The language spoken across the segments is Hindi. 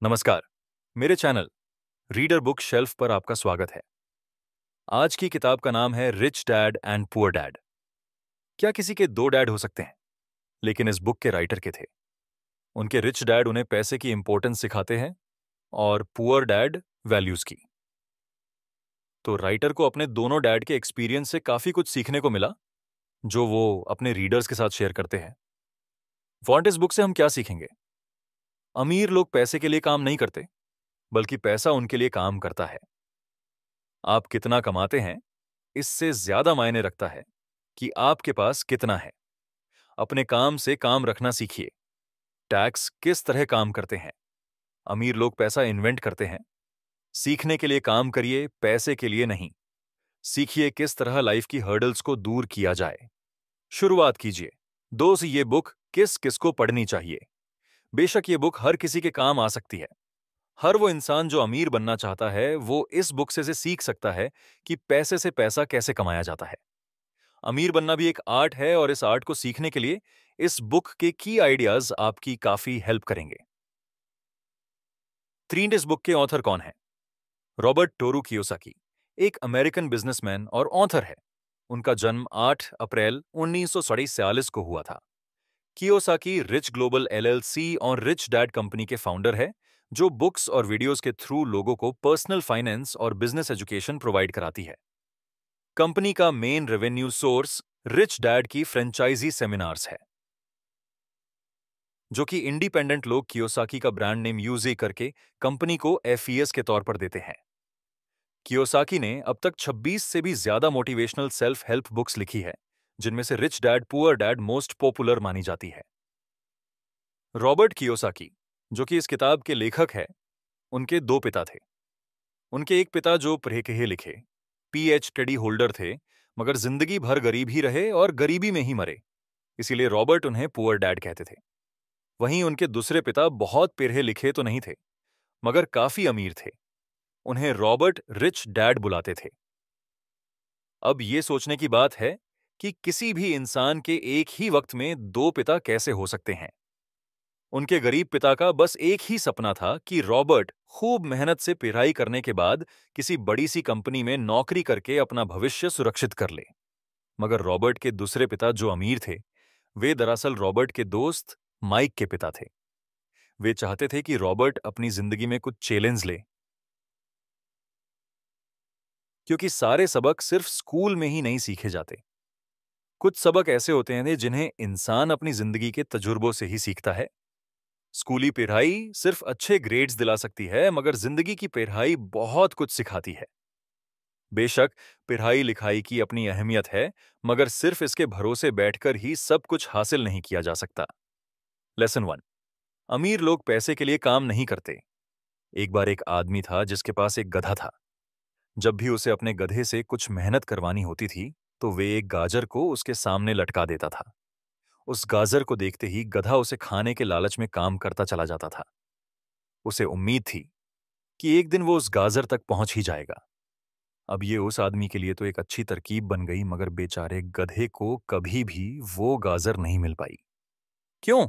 नमस्कार। मेरे चैनल रीडर बुक शेल्फ पर आपका स्वागत है। आज की किताब का नाम है rich dad and poor dad. क्या किसी के दो डैड हो सकते हैं? लेकिन इस बुक के राइटर के थे। उनके रिच डैड उन्हें पैसे की इंपॉर्टेंस सिखाते हैं और पुअर डैड वैल्यूज की। तो राइटर को अपने दोनों डैड के एक्सपीरियंस से काफी कुछ सीखने को मिला, जो वो अपने रीडर्स के साथ शेयर करते हैं। वॉन्ट इस बुक से हम क्या सीखेंगे? अमीर लोग पैसे के लिए काम नहीं करते, बल्कि पैसा उनके लिए काम करता है। आप कितना कमाते हैं, इससे ज्यादा मायने रखता है कि आपके पास कितना है। अपने काम से काम रखना सीखिए। टैक्स किस तरह काम करते हैं? अमीर लोग पैसा इन्वेंट करते हैं। सीखने के लिए काम करिए, पैसे के लिए नहीं। सीखिए किस तरह लाइफ की हर्डल्स को दूर किया जाए। शुरुआत कीजिए। दोस्त, ये बुक किस किस को पढ़नी चाहिए? बेशक ये बुक हर किसी के काम आ सकती है। हर वो इंसान जो अमीर बनना चाहता है, वो इस बुक से सीख सकता है कि पैसे से पैसा कैसे कमाया जाता है। अमीर बनना भी एक आर्ट है और इस आर्ट को सीखने के लिए इस बुक के की आइडियाज आपकी काफी हेल्प करेंगे। थ्रीड इस बुक के ऑथर कौन है? रॉबर्ट टोरू कियोसाकी एक अमेरिकन बिजनेसमैन और ऑथर है। उनका जन्म 8 अप्रैल 1947 को हुआ था। कियोसाकी रिच ग्लोबल एलएलसी और रिच डैड कंपनी के फाउंडर है, जो बुक्स और वीडियोस के थ्रू लोगों को पर्सनल फाइनेंस और बिजनेस एजुकेशन प्रोवाइड कराती है। कंपनी का main revenue source rich dad की फ्रेंचाइजी सेमिनार्स है, जो कि इंडिपेंडेंट लोग कियोसाकी का ब्रांड नेम यूज करके कंपनी को एफईएस के तौर पर देते हैं। कियोसाकी ने अब तक 26 से भी ज्यादा मोटिवेशनल सेल्फ हेल्प बुक्स लिखी है, जिनमें से rich dad poor dad most popular मानी जाती है। रॉबर्ट कियोसाकी, जो कि इस किताब के लेखक है, उनके दो पिता थे। उनके एक पिता जो पढ़े लिखे लिखे पीएचडी होल्डर थे, मगर जिंदगी भर गरीब ही रहे और गरीबी में ही मरे। इसीलिए रॉबर्ट उन्हें पुअर डैड कहते थे। वहीं उनके दूसरे पिता बहुत पढ़े लिखे तो नहीं थे, मगर काफी अमीर थे। उन्हें रॉबर्ट रिच डैड बुलाते थे। अब ये सोचने की बात है कि किसी भी इंसान के एक ही वक्त में दो पिता कैसे हो सकते हैं। उनके गरीब पिता का बस एक ही सपना था कि रॉबर्ट खूब मेहनत से पढ़ाई करने के बाद किसी बड़ी सी कंपनी में नौकरी करके अपना भविष्य सुरक्षित कर ले। मगर रॉबर्ट के दूसरे पिता जो अमीर थे, वे दरअसल रॉबर्ट के दोस्त माइक के पिता थे। वे चाहते थे कि रॉबर्ट अपनी जिंदगी में कुछ चैलेंज ले, क्योंकि सारे सबक सिर्फ स्कूल में ही नहीं सीखे जाते। कुछ सबक ऐसे होते हैं जिन्हें इंसान अपनी जिंदगी के तजुर्बों से ही सीखता है। स्कूली पढ़ाई सिर्फ अच्छे ग्रेड्स दिला सकती है, मगर जिंदगी की पढ़ाई बहुत कुछ सिखाती है। बेशक पढ़ाई लिखाई की अपनी अहमियत है, मगर सिर्फ इसके भरोसे बैठकर ही सब कुछ हासिल नहीं किया जा सकता। लेसन 1। अमीर लोग पैसे के लिए काम नहीं करते। एक बार एक आदमी था जिसके पास एक गधा था। जब भी उसे अपने गधे से कुछ मेहनत करवानी होती थी, तो वे एक गाजर को उसके सामने लटका देता था। उस गाजर को देखते ही गधा उसे खाने के लालच में काम करता चला जाता था। उसे उम्मीद थी कि एक दिन वो उस गाजर तक पहुंच ही जाएगा। अब ये उस आदमी के लिए तो एक अच्छी तरकीब बन गई, मगर बेचारे गधे को कभी भी वो गाजर नहीं मिल पाई। क्यों?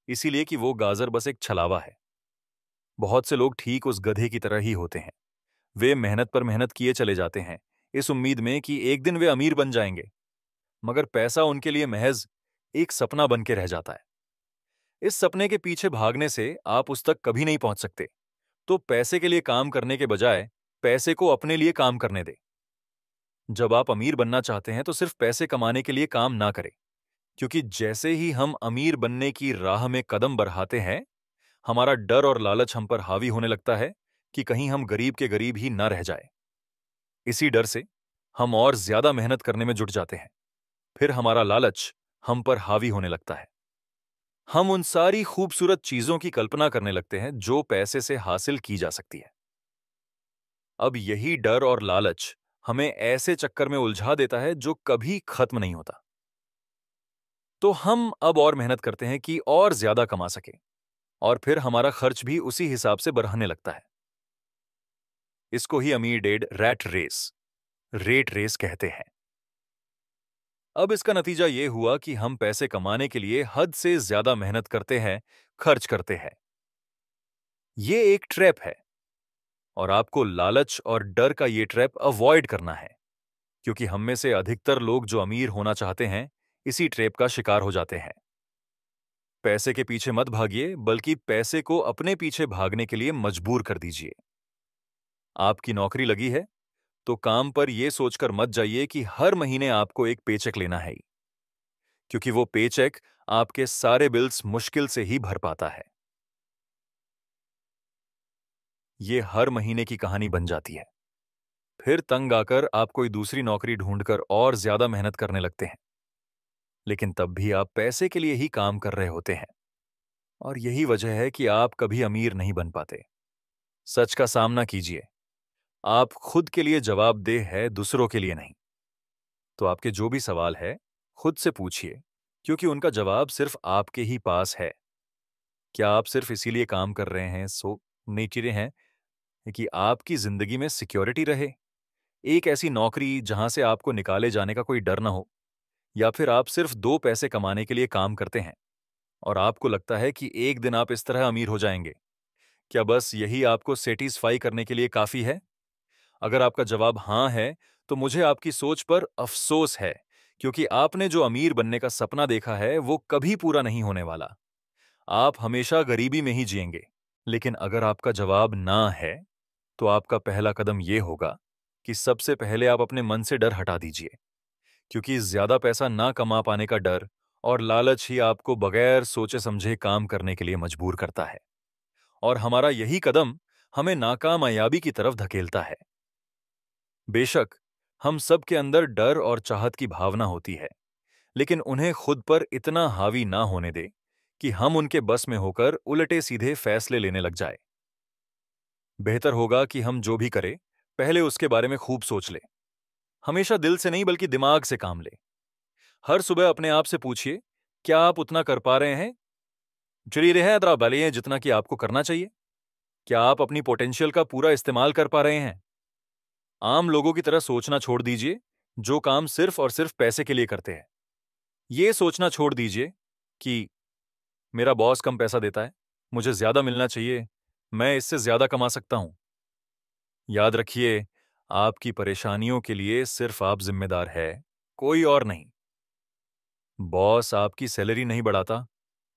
इसीलिए कि वो गाजर बस एक छलावा है। बहुत से लोग ठीक उस गधे की तरह ही होते हैं। वे मेहनत पर मेहनत किए चले जाते हैं, इस उम्मीद में कि एक दिन वे अमीर बन जाएंगे, मगर पैसा उनके लिए महज एक सपना बन के रह जाता है। इस सपने के पीछे भागने से आप उस तक कभी नहीं पहुंच सकते। तो पैसे के लिए काम करने के बजाय पैसे को अपने लिए काम करने दें। जब आप अमीर बनना चाहते हैं तो सिर्फ पैसे कमाने के लिए काम ना करें, क्योंकि जैसे ही हम अमीर बनने की राह में कदम बढ़ाते हैं, हमारा डर और लालच हम पर हावी होने लगता है कि कहीं हम गरीब के गरीब ही ना रह जाए। इसी डर से हम और ज्यादा मेहनत करने में जुट जाते हैं। फिर हमारा लालच हम पर हावी होने लगता है। हम उन सारी खूबसूरत चीजों की कल्पना करने लगते हैं जो पैसे से हासिल की जा सकती है। अब यही डर और लालच हमें ऐसे चक्कर में उलझा देता है जो कभी खत्म नहीं होता। तो हम अब और मेहनत करते हैं कि और ज्यादा कमा सके, और फिर हमारा खर्च भी उसी हिसाब से बढ़ने लगता है। इसको ही अमीर डेड रेट रेस कहते हैं। अब इसका नतीजा ये हुआ कि हम पैसे कमाने के लिए हद से ज्यादा मेहनत करते हैं, खर्च करते हैं। ये एक ट्रैप है और आपको लालच और डर का ये ट्रैप अवॉइड करना है, क्योंकि हम में से अधिकतर लोग जो अमीर होना चाहते हैं इसी ट्रैप का शिकार हो जाते हैं। पैसे के पीछे मत भागिए, बल्कि पैसे को अपने पीछे भागने के लिए मजबूर कर दीजिए। आपकी नौकरी लगी है तो काम पर यह सोचकर मत जाइए कि हर महीने आपको एक पेचेक लेना है, क्योंकि वो पेचेक आपके सारे बिल्स मुश्किल से ही भर पाता है। ये हर महीने की कहानी बन जाती है। फिर तंग आकर आप कोई दूसरी नौकरी ढूंढकर और ज्यादा मेहनत करने लगते हैं, लेकिन तब भी आप पैसे के लिए ही काम कर रहे होते हैं। और यही वजह है कि आप कभी अमीर नहीं बन पाते। सच का सामना कीजिए, आप खुद के लिए जवाबदेह है, दूसरों के लिए नहीं। तो आपके जो भी सवाल है खुद से पूछिए, क्योंकि उनका जवाब सिर्फ आपके ही पास है। क्या आप सिर्फ इसीलिए काम कर रहे हैं, सो नेचर हैं कि आपकी जिंदगी में सिक्योरिटी रहे, एक ऐसी नौकरी जहां से आपको निकाले जाने का कोई डर ना हो, या फिर आप सिर्फ दो पैसे कमाने के लिए काम करते हैं और आपको लगता है कि एक दिन आप इस तरह अमीर हो जाएंगे? क्या बस यही आपको सेटिस्फाई करने के लिए काफी है? अगर आपका जवाब हां है, तो मुझे आपकी सोच पर अफसोस है, क्योंकि आपने जो अमीर बनने का सपना देखा है वो कभी पूरा नहीं होने वाला। आप हमेशा गरीबी में ही जिएंगे। लेकिन अगर आपका जवाब ना है, तो आपका पहला कदम यह होगा कि सबसे पहले आप अपने मन से डर हटा दीजिए, क्योंकि ज्यादा पैसा ना कमा पाने का डर और लालच ही आपको बगैर सोचे समझे काम करने के लिए मजबूर करता है। और हमारा यही कदम हमें नाकामयाबी की तरफ धकेलता है। बेशक हम सब के अंदर डर और चाहत की भावना होती है, लेकिन उन्हें खुद पर इतना हावी ना होने दे कि हम उनके बस में होकर उलटे सीधे फैसले लेने लग जाए। बेहतर होगा कि हम जो भी करें, पहले उसके बारे में खूब सोच ले। हमेशा दिल से नहीं, बल्कि दिमाग से काम ले। हर सुबह अपने आप से पूछिए, क्या आप उतना कर पा रहे हैं? चलिए रहे अदरा भले हैं जितना कि आपको करना चाहिए। क्या आप अपनी पोटेंशियल का पूरा इस्तेमाल कर पा रहे हैं? आम लोगों की तरह सोचना छोड़ दीजिए, जो काम सिर्फ और सिर्फ पैसे के लिए करते हैं। ये सोचना छोड़ दीजिए कि मेरा बॉस कम पैसा देता है, मुझे ज्यादा मिलना चाहिए, मैं इससे ज्यादा कमा सकता हूं। याद रखिए, आपकी परेशानियों के लिए सिर्फ आप जिम्मेदार है, कोई और नहीं। बॉस आपकी सैलरी नहीं बढ़ाता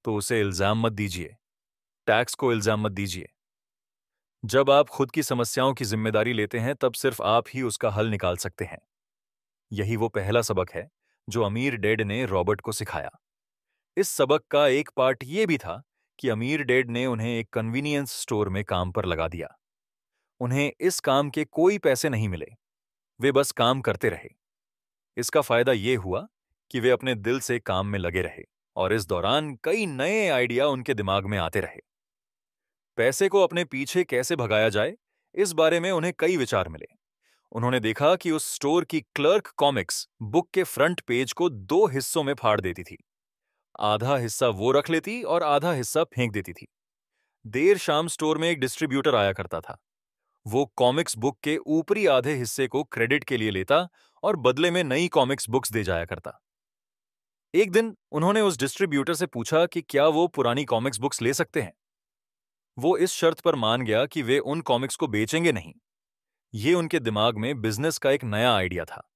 तो उसे इल्जाम मत दीजिए, टैक्स को इल्जाम मत दीजिए। जब आप खुद की समस्याओं की जिम्मेदारी लेते हैं, तब सिर्फ आप ही उसका हल निकाल सकते हैं। यही वो पहला सबक है जो अमीर डैड ने रॉबर्ट को सिखाया। इस सबक का एक पार्ट ये भी था कि अमीर डैड ने उन्हें एक कन्वीनियंस स्टोर में काम पर लगा दिया। उन्हें इस काम के कोई पैसे नहीं मिले, वे बस काम करते रहे। इसका फायदा ये हुआ कि वे अपने दिल से काम में लगे रहे और इस दौरान कई नए आइडिया उनके दिमाग में आते रहे। पैसे को अपने पीछे कैसे भगाया जाए, इस बारे में उन्हें कई विचार मिले। उन्होंने देखा कि उस स्टोर की क्लर्क कॉमिक्स बुक के फ्रंट पेज को दो हिस्सों में फाड़ देती थी। आधा हिस्सा वो रख लेती और आधा हिस्सा फेंक देती थी। देर शाम स्टोर में एक डिस्ट्रीब्यूटर आया करता था। वो कॉमिक्स बुक के ऊपरी आधे हिस्से को क्रेडिट के लिए लेता और बदले में नई कॉमिक्स बुक्स दे जाया करता। एक दिन उन्होंने उस डिस्ट्रीब्यूटर से पूछा कि क्या वो पुरानी कॉमिक्स बुक्स ले सकते हैं। वो इस शर्त पर मान गया कि वे उन कॉमिक्स को बेचेंगे नहीं। ये उनके दिमाग में बिजनेस का एक नया आइडिया था।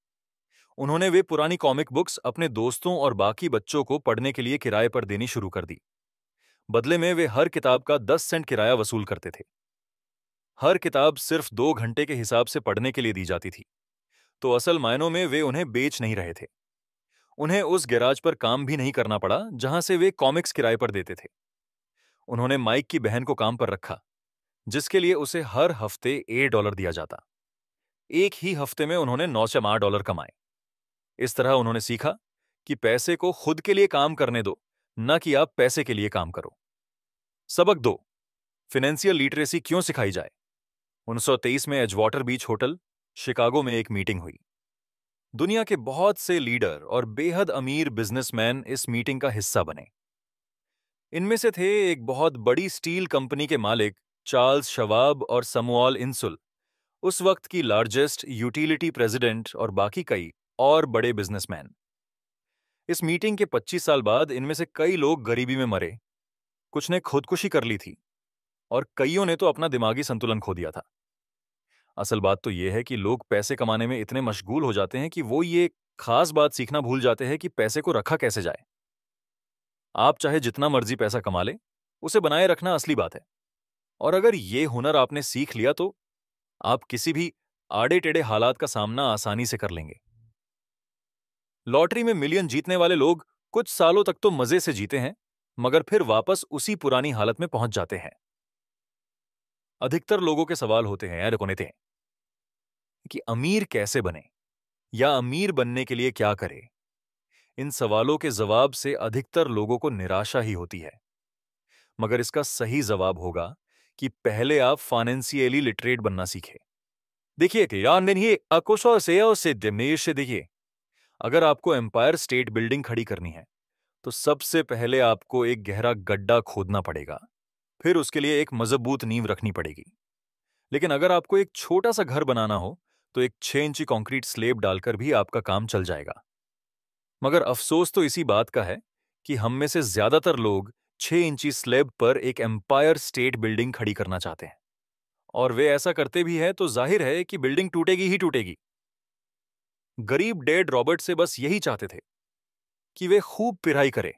उन्होंने वे पुरानी कॉमिक बुक्स अपने दोस्तों और बाकी बच्चों को पढ़ने के लिए किराए पर देनी शुरू कर दी। बदले में वे हर किताब का 10 सेंट किराया वसूल करते थे। हर किताब सिर्फ 2 घंटे के हिसाब से पढ़ने के लिए दी जाती थी, तो असल मायनों में वे उन्हें बेच नहीं रहे थे। उन्हें उस गैराज पर काम भी नहीं करना पड़ा जहां से वे कॉमिक्स किराए पर देते थे। उन्होंने माइक की बहन को काम पर रखा, जिसके लिए उसे हर हफ्ते $8 दिया जाता। एक ही हफ्ते में उन्होंने $9 कमाए। इस तरह उन्होंने सीखा कि पैसे को खुद के लिए काम करने दो, न कि आप पैसे के लिए काम करो। सबक 2, फाइनेंशियल लिटरेसी क्यों सिखाई जाए। 1923 में एजवाटर बीच होटल, शिकागो में एक मीटिंग हुई। दुनिया के बहुत से लीडर और बेहद अमीर बिजनेसमैन इस मीटिंग का हिस्सा बने। इनमें से थे एक बहुत बड़ी स्टील कंपनी के मालिक चार्ल्स शवाब और समुअल इंसुल, उस वक्त की लार्जेस्ट यूटिलिटी प्रेसिडेंट, और बाकी कई और बड़े बिजनेसमैन। इस मीटिंग के 25 साल बाद इनमें से कई लोग गरीबी में मरे, कुछ ने खुदकुशी कर ली थी। और कईयों ने तो अपना दिमागी संतुलन खो दिया था। असल बात तो ये है कि लोग पैसे कमाने में इतने मशगूल हो जाते हैं कि वो ये खास बात सीखना भूल जाते हैं कि पैसे को रखा कैसे जाए। आप चाहे जितना मर्जी पैसा कमा लें, उसे बनाए रखना असली बात है। और अगर ये हुनर आपने सीख लिया तो आप किसी भी आड़े-टेढ़े हालात का सामना आसानी से कर लेंगे। लॉटरी में मिलियन जीतने वाले लोग कुछ सालों तक तो मजे से जीते हैं, मगर फिर वापस उसी पुरानी हालत में पहुंच जाते हैं। अधिकतर लोगों के सवाल होते हैं यार कोने थे कि अमीर कैसे बने या अमीर बनने के लिए क्या करें। इन सवालों के जवाब से अधिकतर लोगों को निराशा ही होती है। मगर इसका सही जवाब होगा कि पहले आप फाइनेंशियली लिटरेट बनना सीखें। देखिए कि यार नहीं अकुशल से और सिद्ध मेर से देखिए, अगर आपको एम्पायर स्टेट बिल्डिंग खड़ी करनी है तो सबसे पहले आपको एक गहरा गड्ढा खोदना पड़ेगा, फिर उसके लिए एक मजबूत नींव रखनी पड़ेगी। लेकिन अगर आपको एक छोटा सा घर बनाना हो तो एक 6 इंची कंक्रीट स्लेब डालकर भी आपका काम चल जाएगा। मगर अफसोस तो इसी बात का है कि हम में से ज्यादातर लोग 6 इंची स्लेब पर एक एम्पायर स्टेट बिल्डिंग खड़ी करना चाहते हैं, और वे ऐसा करते भी हैं तो जाहिर है कि बिल्डिंग टूटेगी ही टूटेगी। गरीब डेड रॉबर्ट से बस यही चाहते थे कि वे खूब पिराई करें,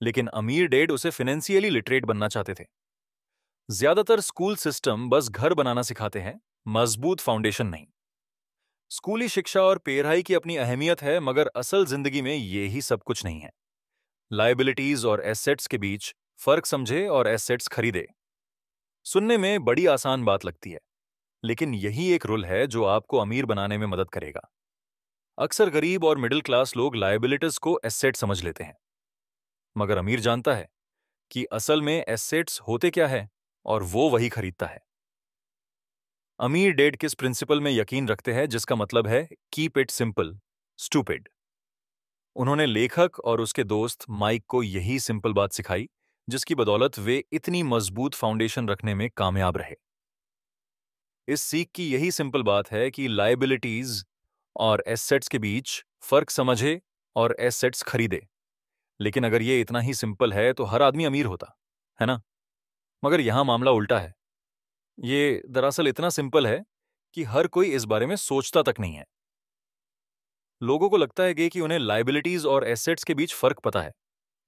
लेकिन अमीर डेड उसे फाइनेंशियली लिटरेट बनना चाहते थे। ज्यादातर स्कूल सिस्टम बस घर बनाना सिखाते हैं, मजबूत फाउंडेशन नहीं। स्कूली शिक्षा और पढ़ाई की अपनी अहमियत है, मगर असल जिंदगी में ये ही सब कुछ नहीं है। लायबिलिटीज और एसेट्स के बीच फर्क समझे और एसेट्स खरीदे। सुनने में बड़ी आसान बात लगती है, लेकिन यही एक रूल है जो आपको अमीर बनाने में मदद करेगा। अक्सर गरीब और मिडिल क्लास लोग लायबिलिटीज को एसेट समझ लेते हैं, मगर अमीर जानता है कि असल में एसेट्स होते क्या है और वो वही खरीदता है। अमीर डेड किस प्रिंसिपल में यकीन रखते हैं, जिसका मतलब है कीप इट सिंपल स्टूपिड। उन्होंने लेखक और उसके दोस्त माइक को यही सिंपल बात सिखाई, जिसकी बदौलत वे इतनी मजबूत फाउंडेशन रखने में कामयाब रहे। इस सीख की यही सिंपल बात है कि लायबिलिटीज और एसेट्स के बीच फर्क समझे और एसेट्स खरीदे। लेकिन अगर ये इतना ही सिंपल है तो हर आदमी अमीर होता है ना। मगर यहां मामला उल्टा है। ये दरअसल इतना सिंपल है कि हर कोई इस बारे में सोचता तक नहीं है। लोगों को लगता है कि उन्हें लायबिलिटीज और एसेट्स के बीच फर्क पता है,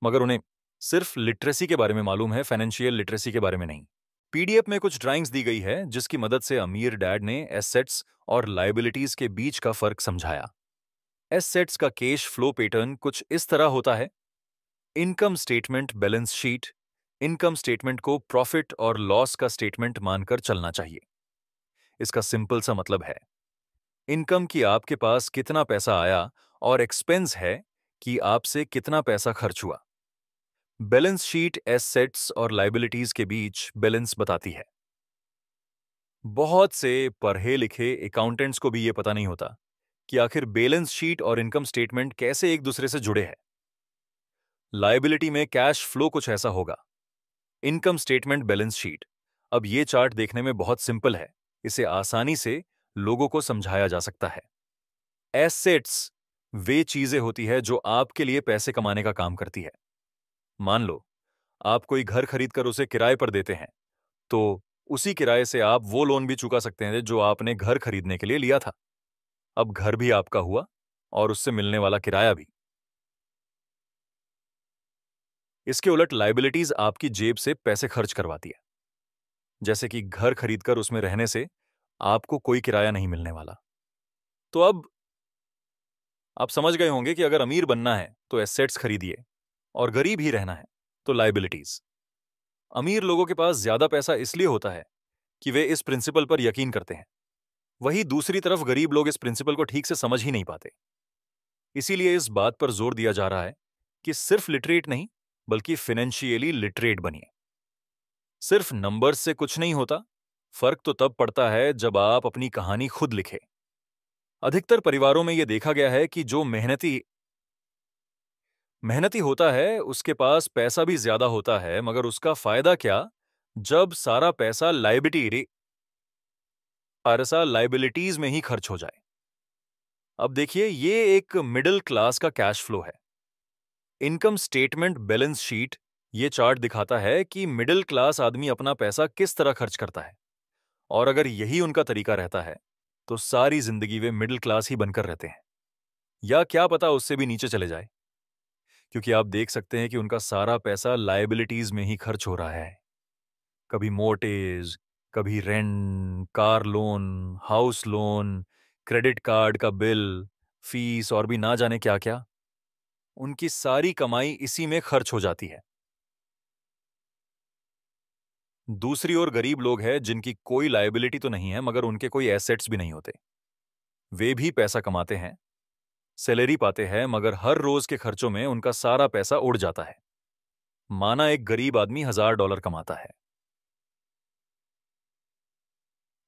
मगर उन्हें सिर्फ लिटरेसी के बारे में मालूम है, फाइनेंशियल लिटरेसी के बारे में नहीं। पीडीएफ में कुछ ड्राइंग्स दी गई है जिसकी मदद से अमीर डैड ने एसेट्स और लायबिलिटीज के बीच का फर्क समझाया। एसेट्स का कैश फ्लो पैटर्न कुछ इस तरह होता है। Income statement, balance sheet. Income statement को प्रॉफिट और लॉस का स्टेटमेंट मानकर चलना चाहिए। इसका सिंपल सा मतलब है इनकम की आपके पास कितना पैसा आया, और एक्सपेंस है कि आपसे कितना पैसा खर्च हुआ। बैलेंस शीट एसेट्स और लायबिलिटीज के बीच बैलेंस बताती है। बहुत से पढ़े लिखे अकाउंटेंट्स को भी यह पता नहीं होता कि आखिर बैलेंस शीट और इनकम स्टेटमेंट कैसे एक दूसरे से जुड़े हैं। लायबिलिटी में कैश फ्लो कुछ ऐसा होगा। Income statement, balance sheet. अब ये चार्ट देखने में बहुत सिंपल है, इसे आसानी से लोगों को समझाया जा सकता है। एसेट्स वे चीजें होती है जो आपके लिए पैसे कमाने का काम करती है। मान लो आप कोई घर खरीदकर उसे किराए पर देते हैं, तो उसी किराए से आप वो लोन भी चुका सकते हैं जो आपने घर खरीदने के लिए लिया था। अब घर भी आपका हुआ और उससे मिलने वाला किराया भी। इसके उलट लायबिलिटीज आपकी जेब से पैसे खर्च करवाती है, जैसे कि घर खरीदकर उसमें रहने से आपको कोई किराया नहीं मिलने वाला। तो अब आप समझ गए होंगे कि अगर अमीर बनना है तो एसेट्स खरीदिए, और गरीब ही रहना है तो लायबिलिटीज। अमीर लोगों के पास ज्यादा पैसा इसलिए होता है कि वे इस प्रिंसिपल पर यकीन करते हैं। वहीं दूसरी तरफ गरीब लोग इस प्रिंसिपल को ठीक से समझ ही नहीं पाते। इसीलिए इस बात पर जोर दिया जा रहा है कि सिर्फ लिटरेट नहीं, बल्कि फाइनेंशियली लिटरेट बनिए। सिर्फ नंबर्स से कुछ नहीं होता। फर्क तो तब पड़ता है जब आप अपनी कहानी खुद लिखें। अधिकतर परिवारों में यह देखा गया है कि जो मेहनती मेहनती होता है उसके पास पैसा भी ज्यादा होता है, मगर उसका फायदा क्या जब सारा पैसा लायबिलिटीज में ही खर्च हो जाए। अब देखिए, ये एक मिडिल क्लास का कैश फ्लो है। इनकम स्टेटमेंट, बैलेंस शीट ये चार्ट दिखाता है कि मिडिल क्लास आदमी अपना पैसा किस तरह खर्च करता है, और अगर यही उनका तरीका रहता है तो सारी जिंदगी वे मिडिल क्लास ही बनकर रहते हैं, या क्या पता उससे भी नीचे चले जाए। क्योंकि आप देख सकते हैं कि उनका सारा पैसा लायबिलिटीज में ही खर्च हो रहा है। कभी मोर्टेज, कभी rent, car loan, house loan, credit card का बिल, फीस और भी ना जाने क्या क्या। उनकी सारी कमाई इसी में खर्च हो जाती है। दूसरी ओर गरीब लोग हैं जिनकी कोई लायबिलिटी तो नहीं है, मगर उनके कोई एसेट्स भी नहीं होते। वे भी पैसा कमाते हैं, सैलरी पाते हैं, मगर हर रोज के खर्चों में उनका सारा पैसा उड़ जाता है। माना एक गरीब आदमी $1000 कमाता है,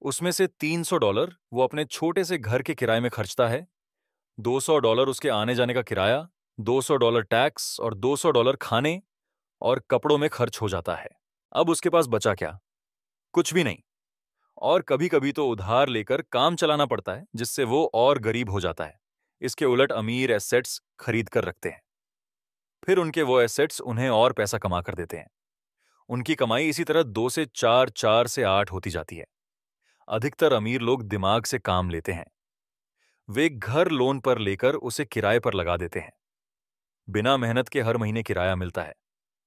उसमें से $300 वो अपने छोटे से घर के किराए में खर्चता है, $200 उसके आने जाने का किराया, $200 टैक्स और $200 खाने और कपड़ों में खर्च हो जाता है। अब उसके पास बचा क्या? कुछ भी नहीं। और कभी कभी तो उधार लेकर काम चलाना पड़ता है, जिससे वो और गरीब हो जाता है। इसके उलट अमीर एसेट्स खरीद कर रखते हैं, फिर उनके वो एसेट्स उन्हें और पैसा कमा कर देते हैं। उनकी कमाई इसी तरह 2 से 4, 4 से 8 होती जाती है। अधिकतर अमीर लोग दिमाग से काम लेते हैं। वे घर लोन पर लेकर उसे किराए पर लगा देते हैं। बिना मेहनत के हर महीने किराया मिलता है,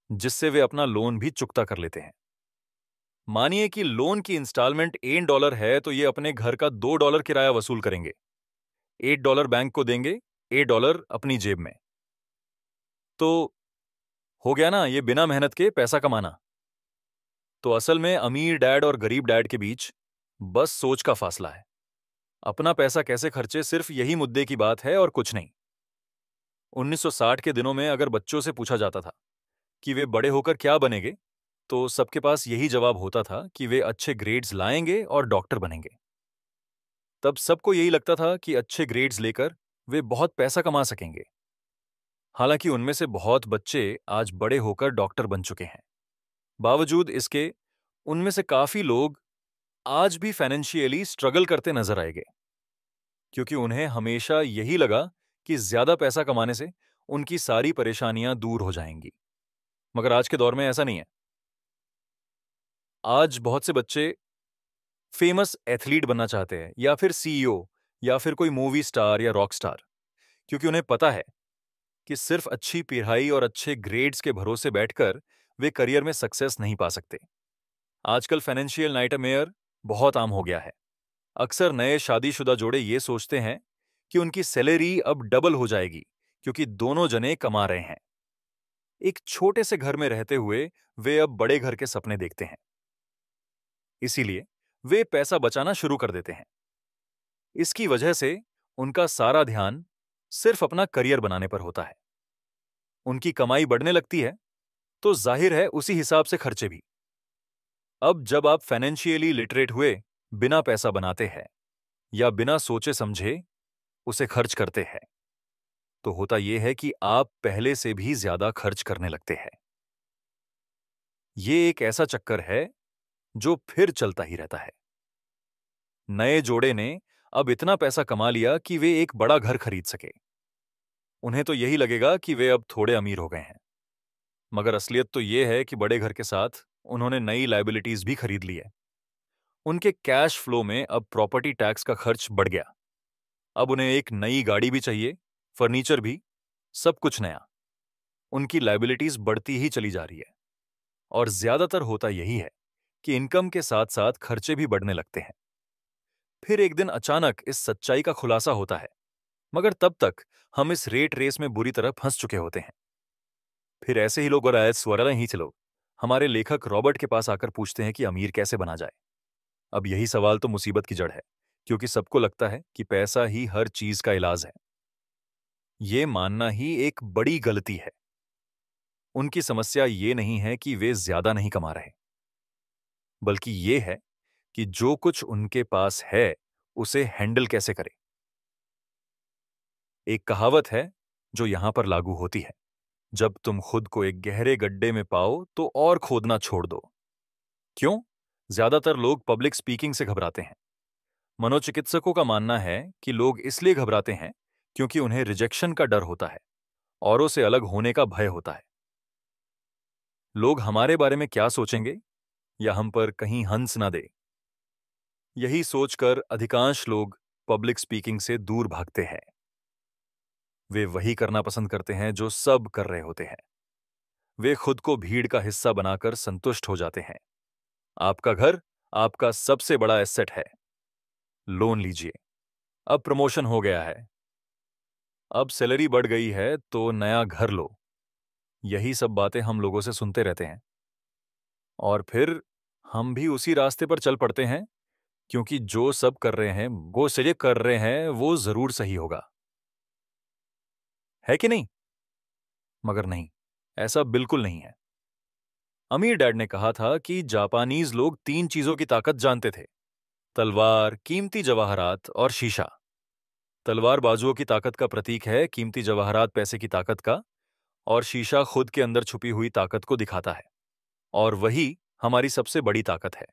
जिससे वे अपना लोन भी चुकता कर लेते हैं। मानिए कि लोन की इंस्टॉलमेंट $8 है, तो ये अपने घर का $2 किराया वसूल करेंगे। $8 बैंक को देंगे, $8 अपनी जेब में। तो हो गया ना ये बिना मेहनत के पैसा कमाना। तो असल में अमीर डैड और गरीब डैड के बीच बस सोच का फासला है। अपना पैसा कैसे खर्चे, सिर्फ यही मुद्दे की बात है और कुछ नहीं। 1960 के दिनों में अगर बच्चों से पूछा जाता था कि वे बड़े होकर क्या बनेंगे, तो सबके पास यही जवाब होता था कि वे अच्छे ग्रेड्स लाएंगे और डॉक्टर बनेंगे। तब सबको यही लगता था कि अच्छे ग्रेड्स लेकर वे बहुत पैसा कमा सकेंगे। हालांकि उनमें से बहुत बच्चे आज बड़े होकर डॉक्टर बन चुके हैं। बावजूद इसके उनमें से काफी लोग आज भी फाइनेंशियली स्ट्रगल करते नजर आएंगे, क्योंकि उन्हें हमेशा यही लगा कि ज्यादा पैसा कमाने से उनकी सारी परेशानियां दूर हो जाएंगी। मगर आज के दौर में ऐसा नहीं है। आज बहुत से बच्चे फेमस एथलीट बनना चाहते हैं, या फिर सीईओ, या फिर कोई मूवी स्टार या रॉक स्टार, क्योंकि उन्हें पता है कि सिर्फ अच्छी पढ़ाई और अच्छे ग्रेड्स के भरोसे बैठकर वे करियर में सक्सेस नहीं पा सकते। आजकल फाइनेंशियल नाइटमेयर बहुत आम हो गया है। अक्सर नए शादीशुदा जोड़े ये सोचते हैं कि उनकी सैलरी अब डबल हो जाएगी, क्योंकि दोनों जने कमा रहे हैं। एक छोटे से घर में रहते हुए वे अब बड़े घर के सपने देखते हैं। इसीलिए वे पैसा बचाना शुरू कर देते हैं। इसकी वजह से उनका सारा ध्यान सिर्फ अपना करियर बनाने पर होता है। उनकी कमाई बढ़ने लगती है तो जाहिर है उसी हिसाब से खर्चे भी। अब जब आप फाइनेंशियली लिटरेट हुए, बिना पैसा बनाते हैं या बिना सोचे समझे उसे खर्च करते हैं, तो होता यह है कि आप पहले से भी ज्यादा खर्च करने लगते हैं। ये एक ऐसा चक्कर है जो फिर चलता ही रहता है। नए जोड़े ने अब इतना पैसा कमा लिया कि वे एक बड़ा घर खरीद सके। उन्हें तो यही लगेगा कि वे अब थोड़े अमीर हो गए हैं, मगर असलियत तो यह है कि बड़े घर के साथ उन्होंने नई लायबिलिटीज भी खरीद ली है। उनके कैश फ्लो में अब प्रॉपर्टी टैक्स का खर्च बढ़ गया। अब उन्हें एक नई गाड़ी भी चाहिए, फर्नीचर भी, सब कुछ नया। उनकी लायबिलिटीज बढ़ती ही चली जा रही है। और ज्यादातर होता यही है कि इनकम के साथ साथ खर्चे भी बढ़ने लगते हैं। फिर एक दिन अचानक इस सच्चाई का खुलासा होता है, मगर तब तक हम इस रेट रेस में बुरी तरह फंस चुके होते हैं। फिर ऐसे ही लोग और स्वरला ही लोग हमारे लेखक रॉबर्ट के पास आकर पूछते हैं कि अमीर कैसे बना जाए। अब यही सवाल तो मुसीबत की जड़ है, क्योंकि सबको लगता है कि पैसा ही हर चीज का इलाज है। ये मानना ही एक बड़ी गलती है। उनकी समस्या ये नहीं है कि वे ज्यादा नहीं कमा रहे, बल्कि ये है कि जो कुछ उनके पास है उसे हैंडल कैसे करें। एक कहावत है जो यहां पर लागू होती है, जब तुम खुद को एक गहरे गड्ढे में पाओ तो और खोदना छोड़ दो। क्यों? ज्यादातर लोग पब्लिक स्पीकिंग से घबराते हैं। मनोचिकित्सकों का मानना है कि लोग इसलिए घबराते हैं क्योंकि उन्हें रिजेक्शन का डर होता है, औरों से अलग होने का भय होता है। लोग हमारे बारे में क्या सोचेंगे या हम पर कहीं हंस ना दे। यही सोचकर अधिकांश लोग पब्लिक स्पीकिंग से दूर भागते हैं। वे वही करना पसंद करते हैं जो सब कर रहे होते हैं। वे खुद को भीड़ का हिस्सा बनाकर संतुष्ट हो जाते हैं। आपका घर आपका सबसे बड़ा एसेट है। लोन लीजिए। अब प्रमोशन हो गया है, अब सैलरी बढ़ गई है तो नया घर लो। यही सब बातें हम लोगों से सुनते रहते हैं और फिर हम भी उसी रास्ते पर चल पड़ते हैं, क्योंकि जो सब कर रहे हैं वो सही कर रहे हैं, वो जरूर सही होगा, है कि नहीं? मगर नहीं, ऐसा बिल्कुल नहीं है। अमीर डैड ने कहा था कि जापानीज लोग 3 चीजों की ताकत जानते थे: तलवार, कीमती जवाहरात और शीशा। तलवार बाजुओं की ताकत का प्रतीक है, कीमती जवाहरात पैसे की ताकत का, और शीशा खुद के अंदर छुपी हुई ताकत को दिखाता है। और वही हमारी सबसे बड़ी ताकत है।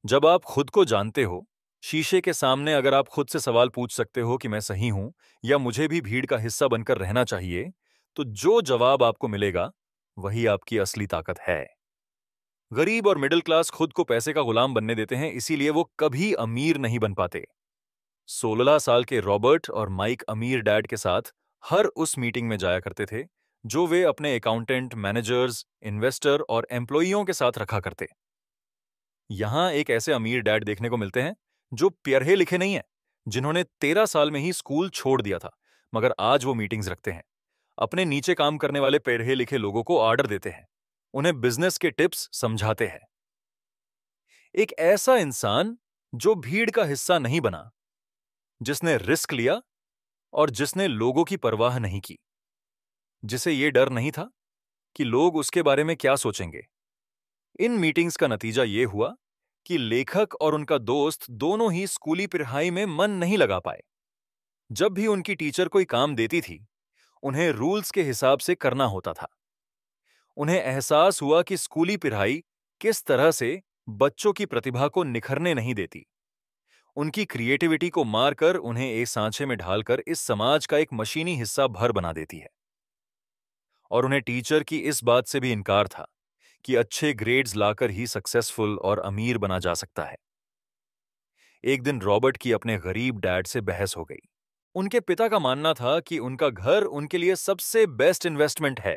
जब आप खुद को जानते हो, शीशे के सामने अगर आप खुद से सवाल पूछ सकते हो कि मैं सही हूं या मुझे भी भीड़ का हिस्सा बनकर रहना चाहिए, तो जो जवाब आपको मिलेगा वही आपकी असली ताकत है। गरीब और मिडिल क्लास खुद को पैसे का गुलाम बनने देते हैं, इसीलिए वो कभी अमीर नहीं बन पाते। 16 साल के रॉबर्ट और माइक अमीर डैड के साथ हर उस मीटिंग में जाया करते थे जो वे अपने अकाउंटेंट, मैनेजर्स, इन्वेस्टर और एम्प्लॉइयों के साथ रखा करते। यहां एक ऐसे अमीर डैड देखने को मिलते हैं जो पढ़े लिखे नहीं है, जिन्होंने 13 साल में ही स्कूल छोड़ दिया था, मगर आज वो मीटिंग्स रखते हैं। अपने नीचे काम करने वाले पढ़े लिखे लोगों को ऑर्डर देते हैं, उन्हें बिजनेस के टिप्स समझाते हैं। एक ऐसा इंसान जो भीड़ का हिस्सा नहीं बना, जिसने रिस्क लिया और जिसने लोगों की परवाह नहीं की, जिसे ये डर नहीं था कि लोग उसके बारे में क्या सोचेंगे। इन मीटिंग्स का नतीजा ये हुआ कि लेखक और उनका दोस्त दोनों ही स्कूली पढ़ाई में मन नहीं लगा पाए। जब भी उनकी टीचर कोई काम देती थी, उन्हें रूल्स के हिसाब से करना होता था। उन्हें एहसास हुआ कि स्कूली पढ़ाई किस तरह से बच्चों की प्रतिभा को निखरने नहीं देती। उनकी क्रिएटिविटी को मारकर उन्हें एक सांचे में ढालकर इस समाज का एक मशीनी हिस्सा भर बना देती है। और उन्हें टीचर की इस बात से भी इनकार था कि अच्छे ग्रेड्स लाकर ही सक्सेसफुल और अमीर बना जा सकता है। एक दिन रॉबर्ट की अपने गरीब डैड से बहस हो गई। उनके पिता का मानना था कि उनका घर उनके लिए सबसे बेस्ट इन्वेस्टमेंट है,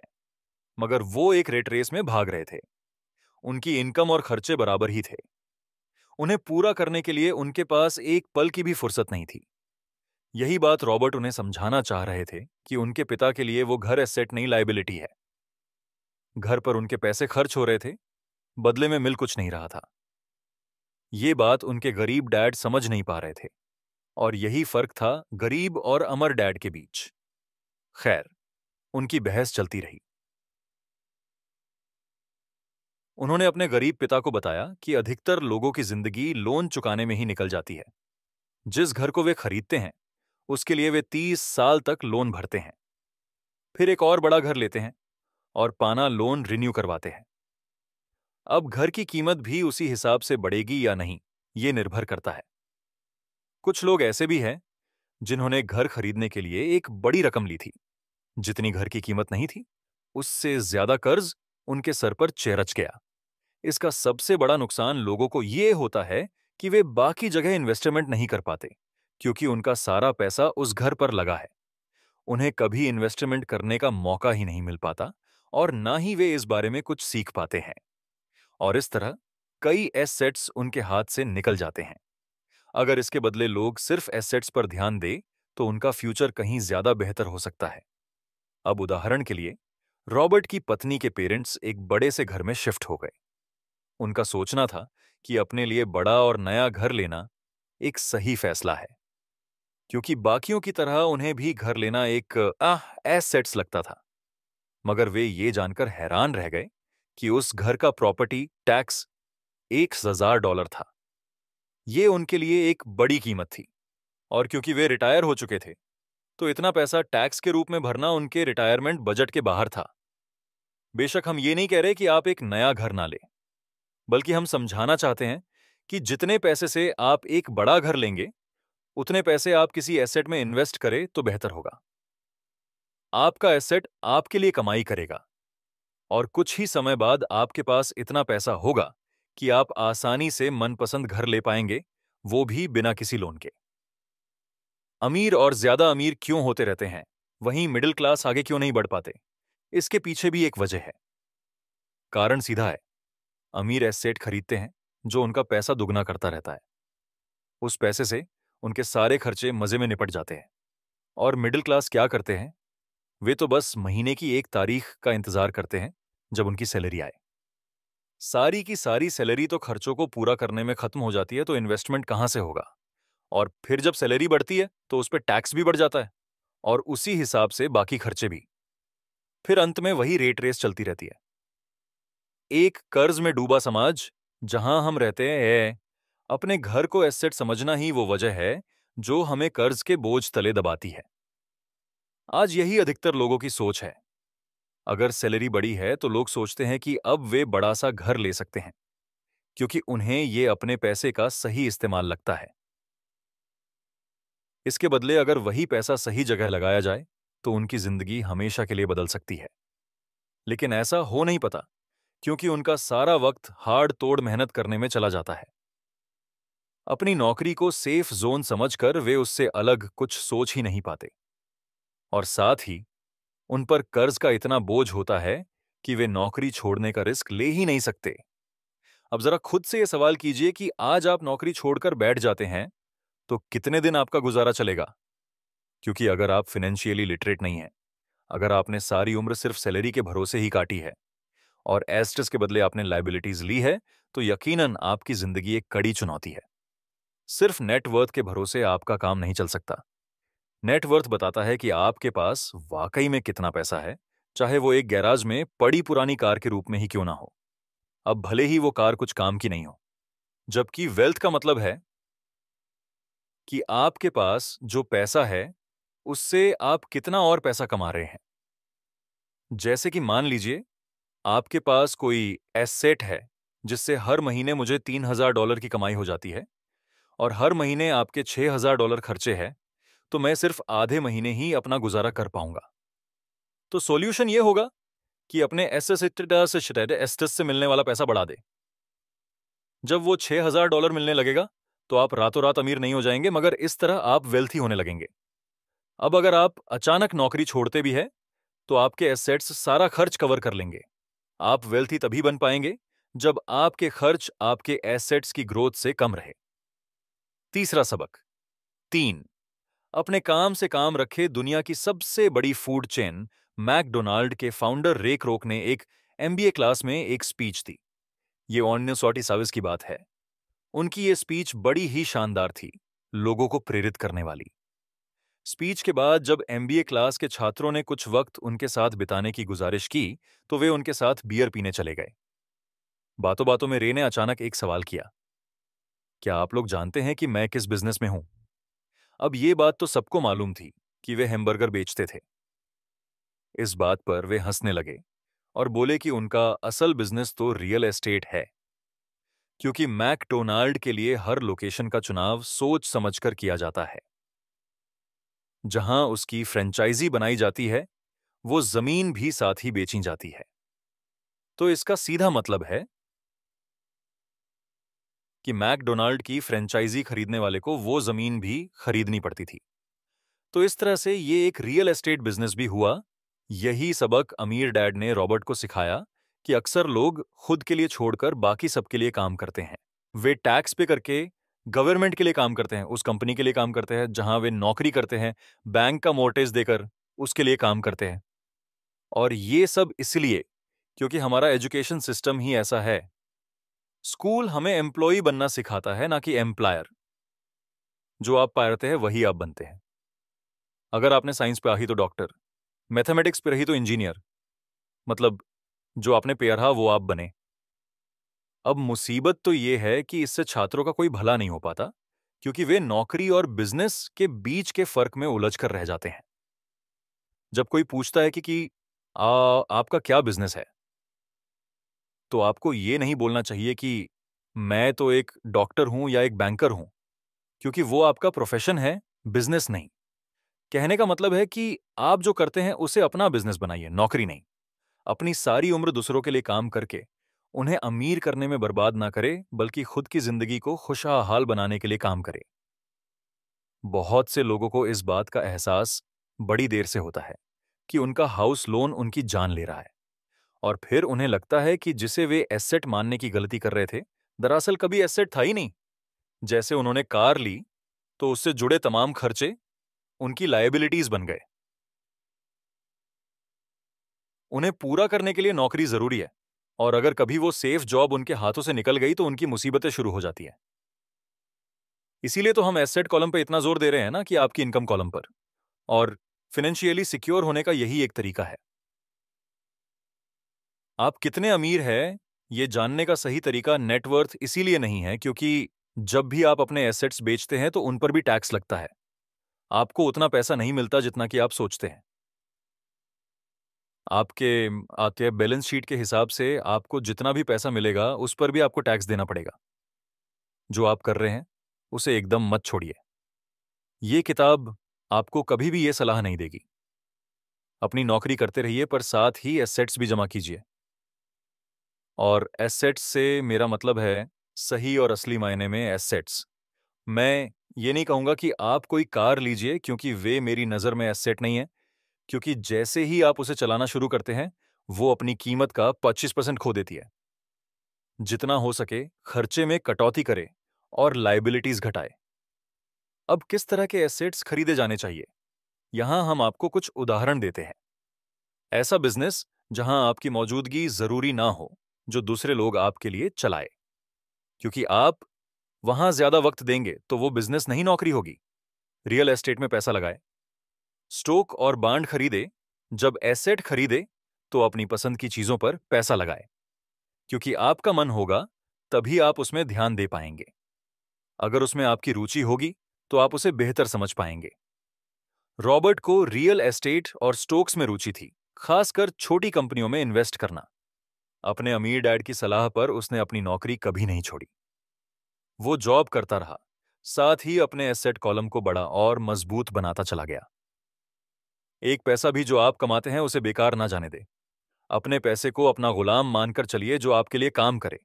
मगर वो एक रेट रेस में भाग रहे थे। उनकी इनकम और खर्चे बराबर ही थे। उन्हें पूरा करने के लिए उनके पास एक पल की भी फुर्सत नहीं थी। यही बात रॉबर्ट उन्हें समझाना चाह रहे थे कि उनके पिता के लिए वो घर एसेट नहीं, लायबिलिटी है। घर पर उनके पैसे खर्च हो रहे थे, बदले में मिल कुछ नहीं रहा था। ये बात उनके गरीब डैड समझ नहीं पा रहे थे, और यही फर्क था गरीब और अमर डैड के बीच। खैर, उनकी बहस चलती रही। उन्होंने अपने गरीब पिता को बताया कि अधिकतर लोगों की जिंदगी लोन चुकाने में ही निकल जाती है। जिस घर को वे खरीदते हैं, उसके लिए वे 30 साल तक लोन भरते हैं, फिर एक और बड़ा घर लेते हैं और पाना लोन रिन्यू करवाते हैं। अब घर की कीमत भी उसी हिसाब से बढ़ेगी या नहीं, ये निर्भर करता है। कुछ लोग ऐसे भी हैं जिन्होंने घर खरीदने के लिए एक बड़ी रकम ली थी। जितनी घर की कीमत नहीं थी, उससे ज्यादा कर्ज उनके सर पर चेरच गया। इसका सबसे बड़ा नुकसान लोगों को यह होता है कि वे बाकी जगह इन्वेस्टमेंट नहीं कर पाते, क्योंकि उनका सारा पैसा उस घर पर लगा है। उन्हें कभी इन्वेस्टमेंट करने का मौका ही नहीं मिल पाता, और ना ही वे इस बारे में कुछ सीख पाते हैं। और इस तरह कई एसेट्स उनके हाथ से निकल जाते हैं। अगर इसके बदले लोग सिर्फ एसेट्स पर ध्यान दें, तो उनका फ्यूचर कहीं ज्यादा बेहतर हो सकता है। अब उदाहरण के लिए, रॉबर्ट की पत्नी के पेरेंट्स एक बड़े से घर में शिफ्ट हो गए। उनका सोचना था कि अपने लिए बड़ा और नया घर लेना एक सही फैसला है, क्योंकि बाकियों की तरह उन्हें भी घर लेना एक एसेट्स लगता था। मगर वे ये जानकर हैरान रह गए कि उस घर का प्रॉपर्टी टैक्स $1000 था। ये उनके लिए एक बड़ी कीमत थी, और क्योंकि वे रिटायर हो चुके थे, तो इतना पैसा टैक्स के रूप में भरना उनके रिटायरमेंट बजट के बाहर था। बेशक हम ये नहीं कह रहे कि आप एक नया घर ना लें, बल्कि हम समझाना चाहते हैं कि जितने पैसे से आप एक बड़ा घर लेंगे, उतने पैसे आप किसी एसेट में इन्वेस्ट करें तो बेहतर होगा। आपका एसेट आपके लिए कमाई करेगा। और कुछ ही समय बाद आपके पास इतना पैसा होगा कि आप आसानी से मनपसंद घर ले पाएंगे, वो भी बिना किसी लोन के। अमीर और ज्यादा अमीर क्यों होते रहते हैं, वहीं मिडिल क्लास आगे क्यों नहीं बढ़ पाते? इसके पीछे भी एक वजह है। कारण सीधा है। अमीर एसेट खरीदते हैं जो उनका पैसा दुगना करता रहता है। उस पैसे से उनके सारे खर्चे मजे में निपट जाते हैं। और मिडिल क्लास क्या करते हैं? वे तो बस महीने की एक तारीख का इंतजार करते हैं जब उनकी सैलरी आए। सारी की सारी सैलरी तो खर्चों को पूरा करने में खत्म हो जाती है, तो इन्वेस्टमेंट कहां से होगा? और फिर जब सैलरी बढ़ती है तो उस पर टैक्स भी बढ़ जाता है, और उसी हिसाब से बाकी खर्चे भी। फिर अंत में वही रेट रेस चलती रहती है। एक कर्ज में डूबा समाज जहां हम रहते हैं, अपने घर को एसेट समझना ही वो वजह है जो हमें कर्ज के बोझ तले दबाती है। आज यही अधिकतर लोगों की सोच है। अगर सैलरी बड़ी है तो लोग सोचते हैं कि अब वे बड़ा सा घर ले सकते हैं, क्योंकि उन्हें ये अपने पैसे का सही इस्तेमाल लगता है। इसके बदले अगर वही पैसा सही जगह लगाया जाए तो उनकी जिंदगी हमेशा के लिए बदल सकती है। लेकिन ऐसा हो नहीं पाता, क्योंकि उनका सारा वक्त हार्ड तोड़ मेहनत करने में चला जाता है। अपनी नौकरी को सेफ जोन समझकर वे उससे अलग कुछ सोच ही नहीं पाते। और साथ ही उन पर कर्ज का इतना बोझ होता है कि वे नौकरी छोड़ने का रिस्क ले ही नहीं सकते। अब जरा खुद से यह सवाल कीजिए कि आज आप नौकरी छोड़कर बैठ जाते हैं तो कितने दिन आपका गुजारा चलेगा? क्योंकि अगर आप फाइनेंशियली लिटरेट नहीं हैं, अगर आपने सारी उम्र सिर्फ सैलरी के भरोसे ही काटी है और एस्ट्स के बदले आपने लायबिलिटीज ली है, तो यकीनन आपकी जिंदगी एक कड़ी चुनौती है। सिर्फ नेटवर्थ के भरोसे आपका काम नहीं चल सकता। नेटवर्थ बताता है कि आपके पास वाकई में कितना पैसा है, चाहे वो एक गैराज में पड़ी पुरानी कार के रूप में ही क्यों ना हो। अब भले ही वो कार कुछ काम की नहीं हो। जबकि वेल्थ का मतलब है कि आपके पास जो पैसा है उससे आप कितना और पैसा कमा रहे हैं। जैसे कि मान लीजिए आपके पास कोई एसेट है जिससे हर महीने मुझे $3,000 की कमाई हो जाती है, और हर महीने आपके $6,000 खर्चे हैं, तो मैं सिर्फ आधे महीने ही अपना गुजारा कर पाऊंगा। तो सॉल्यूशन ये होगा कि अपने एस्टेस से मिलने वाला पैसा बढ़ा दे। जब वो $6,000 मिलने लगेगा तो आप रातों रात अमीर नहीं हो जाएंगे, मगर इस तरह आप वेल्थी होने लगेंगे। अब अगर आप अचानक नौकरी छोड़ते भी है तो आपके एसेट्स सारा खर्च कवर कर लेंगे। आप वेल्थी तभी बन पाएंगे जब आपके खर्च आपके एसेट्स की ग्रोथ से कम रहे। तीसरा सबक 3, अपने काम से काम रखे दुनिया की सबसे बड़ी फूड चेन मैकडोनाल्ड के फाउंडर रे क्रोक ने एक एमबीए क्लास में एक स्पीच दी। ये 1927 की बात है। उनकी ये स्पीच बड़ी ही शानदार थी, लोगों को प्रेरित करने वाली। स्पीच के बाद जब एमबीए क्लास के छात्रों ने कुछ वक्त उनके साथ बिताने की गुजारिश की तो वे उनके साथ बियर पीने चले गए। बातों बातों में रे ने अचानक एक सवाल किया, क्या आप लोग जानते हैं कि मैं किस बिजनेस में हूं? अब ये बात तो सबको मालूम थी कि वे हैमबर्गर बेचते थे। इस बात पर वे हंसने लगे और बोले कि उनका असल बिजनेस तो रियल एस्टेट है, क्योंकि मैकडोनाल्ड के लिए हर लोकेशन का चुनाव सोच समझकर किया जाता है। जहां उसकी फ्रेंचाइजी बनाई जाती है वो जमीन भी साथ ही बेची जाती है। तो इसका सीधा मतलब है कि मैकडोनाल्ड की फ्रेंचाइजी खरीदने वाले को वो जमीन भी खरीदनी पड़ती थी। तो इस तरह से ये एक रियल एस्टेट बिजनेस भी हुआ। यही सबक अमीर डैड ने रॉबर्ट को सिखाया कि अक्सर लोग खुद के लिए छोड़कर बाकी सबके लिए काम करते हैं। वे टैक्स पे करके गवर्नमेंट के लिए काम करते हैं, उस कंपनी के लिए काम करते हैं जहां वे नौकरी करते हैं, बैंक का मोर्टेज देकर उसके लिए काम करते हैं। और ये सब इसलिए क्योंकि हमारा एजुकेशन सिस्टम ही ऐसा है। स्कूल हमें एम्प्लॉय बनना सिखाता है, ना कि एम्प्लायर। जो आप पाते हैं वही आप बनते हैं। अगर आपने साइंस पे आही तो डॉक्टर, मैथमेटिक्स पे रही तो इंजीनियर, मतलब जो आपने पे रहा वो आप बने। अब मुसीबत तो ये है कि इससे छात्रों का कोई भला नहीं हो पाता, क्योंकि वे नौकरी और बिजनेस के बीच के फर्क में उलझ कर रह जाते हैं। जब कोई पूछता है कि आपका क्या बिजनेस है, तो आपको ये नहीं बोलना चाहिए कि मैं तो एक डॉक्टर हूं या एक बैंकर हूं, क्योंकि वो आपका प्रोफेशन है, बिजनेस नहीं। कहने का मतलब है कि आप जो करते हैं उसे अपना बिजनेस बनाइए, नौकरी नहीं। अपनी सारी उम्र दूसरों के लिए काम करके उन्हें अमीर करने में बर्बाद ना करे, बल्कि खुद की जिंदगी को खुशहाल बनाने के लिए काम करे। बहुत से लोगों को इस बात का एहसास बड़ी देर से होता है कि उनका हाउस लोन उनकी जान ले रहा है, और फिर उन्हें लगता है कि जिसे वे एसेट मानने की गलती कर रहे थे, दरअसल कभी एसेट था ही नहीं। जैसे उन्होंने कार ली तो उससे जुड़े तमाम खर्चे उनकी लायबिलिटीज बन गए। उन्हें पूरा करने के लिए नौकरी जरूरी है, और अगर कभी वो सेफ जॉब उनके हाथों से निकल गई तो उनकी मुसीबतें शुरू हो जाती हैं। इसीलिए तो हम एसेट कॉलम पर इतना जोर दे रहे हैं ना, कि आपकी इनकम कॉलम पर। और फाइनेंशियली सिक्योर होने का यही एक तरीका है। आप कितने अमीर हैं, ये जानने का सही तरीका नेटवर्थ इसीलिए नहीं है क्योंकि जब भी आप अपने एसेट्स बेचते हैं तो उन पर भी टैक्स लगता है। आपको उतना पैसा नहीं मिलता जितना कि आप सोचते हैं। आपके आते बैलेंस शीट के हिसाब से आपको जितना भी पैसा मिलेगा उस पर भी आपको टैक्स देना पड़ेगा। जो आप कर रहे हैं उसे एकदम मत छोड़िए। ये किताब आपको कभी भी ये सलाह नहीं देगी। अपनी नौकरी करते रहिए, पर साथ ही एसेट्स भी जमा कीजिए। और एसेट्स से मेरा मतलब है सही और असली मायने में एसेट्स। मैं ये नहीं कहूंगा कि आप कोई कार लीजिए, क्योंकि वे मेरी नज़र में एसेट नहीं है। क्योंकि जैसे ही आप उसे चलाना शुरू करते हैं, वो अपनी कीमत का 25% खो देती है। जितना हो सके खर्चे में कटौती करे और लायबिलिटीज घटाए। अब किस तरह के एसेट्स खरीदे जाने चाहिए, यहां हम आपको कुछ उदाहरण देते हैं। ऐसा बिजनेस जहां आपकी मौजूदगी जरूरी ना हो, जो दूसरे लोग आपके लिए चलाए। क्योंकि आप वहां ज्यादा वक्त देंगे तो वो बिजनेस नहीं, नौकरी होगी। रियल एस्टेट में पैसा लगाए, स्टॉक और बॉन्ड खरीदे। जब एसेट खरीदे तो अपनी पसंद की चीजों पर पैसा लगाए, क्योंकि आपका मन होगा तभी आप उसमें ध्यान दे पाएंगे। अगर उसमें आपकी रुचि होगी तो आप उसे बेहतर समझ पाएंगे। रॉबर्ट को रियल एस्टेट और स्टॉक्स में रुचि थी, खासकर छोटी कंपनियों में इन्वेस्ट करना। अपने अमीर डैड की सलाह पर उसने अपनी नौकरी कभी नहीं छोड़ी। वो जॉब करता रहा, साथ ही अपने एसेट कॉलम को बड़ा और मजबूत बनाता चला गया। एक पैसा भी जो आप कमाते हैं उसे बेकार ना जाने दे। अपने पैसे को अपना गुलाम मानकर चलिए, जो आपके लिए काम करे।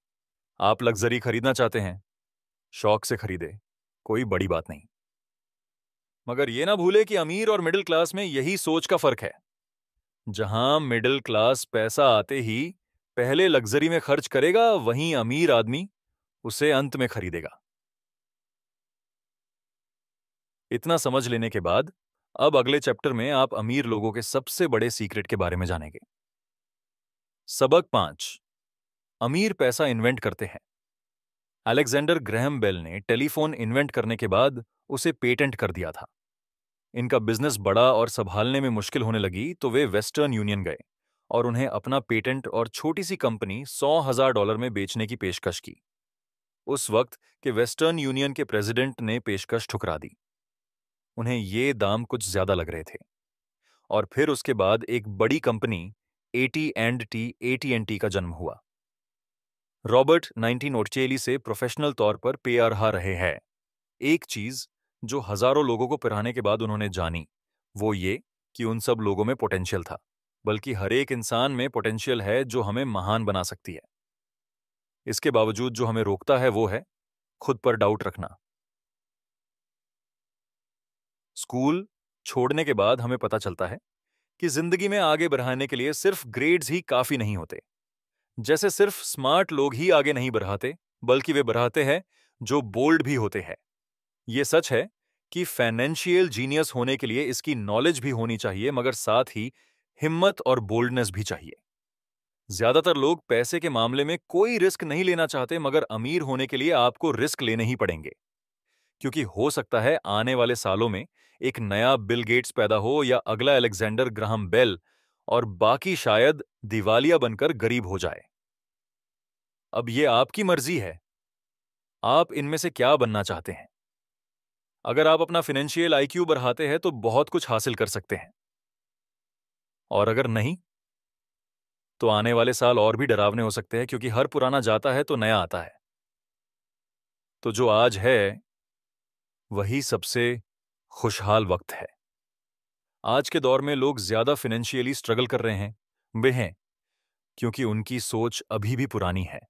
आप लग्जरी खरीदना चाहते हैं, शौक से खरीदे, कोई बड़ी बात नहीं। मगर ये ना भूले कि अमीर और मिडिल क्लास में यही सोच का फर्क है। जहां मिडिल क्लास पैसा आते ही पहले लग्जरी में खर्च करेगा, वहीं अमीर आदमी उसे अंत में खरीदेगा। इतना समझ लेने के बाद अब अगले चैप्टर में आप अमीर लोगों के सबसे बड़े सीक्रेट के बारे में जानेंगे। सबक 5, अमीर पैसा इन्वेंट करते हैं। अलेक्जेंडर ग्रैहम बेल ने टेलीफोन इन्वेंट करने के बाद उसे पेटेंट कर दिया था। इनका बिजनेस बड़ा और संभालने में मुश्किल होने लगी तो वे वेस्टर्न यूनियन गए और उन्हें अपना पेटेंट और छोटी सी कंपनी $100,000 में बेचने की पेशकश की। उस वक्त के वेस्टर्न यूनियन के प्रेसिडेंट ने पेशकश ठुकरा दी। उन्हें ये दाम कुछ ज्यादा लग रहे थे। और फिर उसके बाद एक बड़ी कंपनी AT&T का जन्म हुआ। रॉबर्ट 1948 से प्रोफेशनल तौर पर पेरहा रहे हैं। एक चीज जो हजारों लोगों को पिराने के बाद उन्होंने जानी, वो ये कि उन सब लोगों में पोटेंशियल था। बल्कि हर एक इंसान में पोटेंशियल है जो हमें महान बना सकती है। इसके बावजूद जो हमें रोकता है वो है खुद पर डाउट रखना। स्कूल छोड़ने के बाद हमें पता चलता है कि जिंदगी में आगे बढ़ाने के लिए सिर्फ ग्रेड्स ही काफी नहीं होते। जैसे सिर्फ स्मार्ट लोग ही आगे नहीं बढ़ाते, बल्कि वे बढ़ाते हैं जो बोल्ड भी होते हैं। ये सच है कि फाइनेंशियल जीनियस होने के लिए इसकी नॉलेज भी होनी चाहिए, मगर साथ ही हिम्मत और बोल्डनेस भी चाहिए। ज्यादातर लोग पैसे के मामले में कोई रिस्क नहीं लेना चाहते, मगर अमीर होने के लिए आपको रिस्क लेने ही पड़ेंगे। क्योंकि हो सकता है आने वाले सालों में एक नया बिल गेट्स पैदा हो या अगला अलेक्जेंडर ग्राहम बेल, और बाकी शायद दिवालिया बनकर गरीब हो जाए। अब ये आपकी मर्जी है, आप इनमें से क्या बनना चाहते हैं। अगर आप अपना फाइनेंशियल IQ बढ़ाते हैं तो बहुत कुछ हासिल कर सकते हैं, और अगर नहीं तो आने वाले साल और भी डरावने हो सकते हैं, क्योंकि हर पुराना जाता है तो नया आता है। तो जो आज है वही सबसे खुशहाल वक्त है। आज के दौर में लोग ज्यादा फाइनेंशियली स्ट्रगल कर रहे हैं। वे हैं क्योंकि उनकी सोच अभी भी पुरानी है।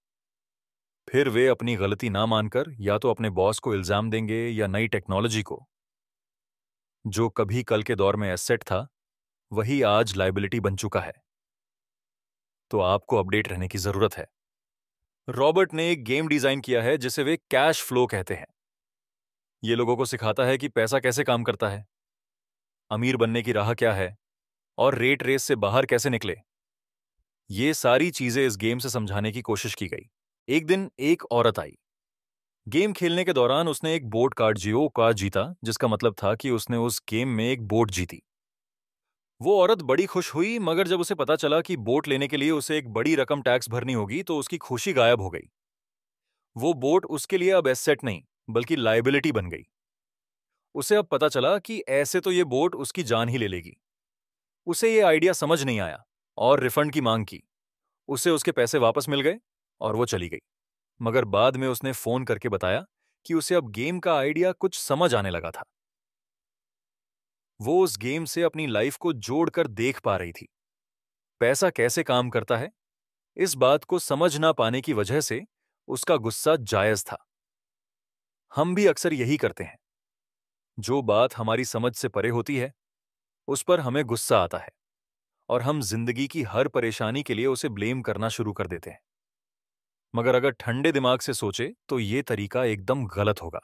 फिर वे अपनी गलती ना मानकर या तो अपने बॉस को इल्जाम देंगे या नई टेक्नोलॉजी को। जो कभी कल के दौर में एसेट था, वही आज लायबिलिटी बन चुका है। तो आपको अपडेट रहने की जरूरत है। रॉबर्ट ने एक गेम डिजाइन किया है जिसे वे कैश फ्लो कहते हैं। ये लोगों को सिखाता है कि पैसा कैसे काम करता है, अमीर बनने की राह क्या है और रेट रेस से बाहर कैसे निकले। ये सारी चीजें इस गेम से समझाने की कोशिश की गई। एक दिन एक औरत आई। गेम खेलने के दौरान उसने एक बोट कार्ड जियो का जीता, जिसका मतलब था कि उसने उस गेम में एक बोट जीती। वो औरत बड़ी खुश हुई, मगर जब उसे पता चला कि बोट लेने के लिए उसे एक बड़ी रकम टैक्स भरनी होगी तो उसकी खुशी गायब हो गई। वो बोट उसके लिए अब एसेट नहीं, बल्कि लायबिलिटी बन गई। उसे अब पता चला कि ऐसे तो ये बोट उसकी जान ही ले लेगी। उसे ये आइडिया समझ नहीं आया और रिफंड की मांग की। उसे उसके पैसे वापस मिल गए और वो चली गई। मगर बाद में उसने फोन करके बताया कि उसे अब गेम का आइडिया कुछ समझ आने लगा था। वो उस गेम से अपनी लाइफ को जोड़कर देख पा रही थी। पैसा कैसे काम करता है, इस बात को समझ ना पाने की वजह से उसका गुस्सा जायज था। हम भी अक्सर यही करते हैं। जो बात हमारी समझ से परे होती है, उस पर हमें गुस्सा आता है और हम जिंदगी की हर परेशानी के लिए उसे ब्लेम करना शुरू कर देते हैं। मगर अगर ठंडे दिमाग से सोचे तो यह तरीका एकदम गलत होगा।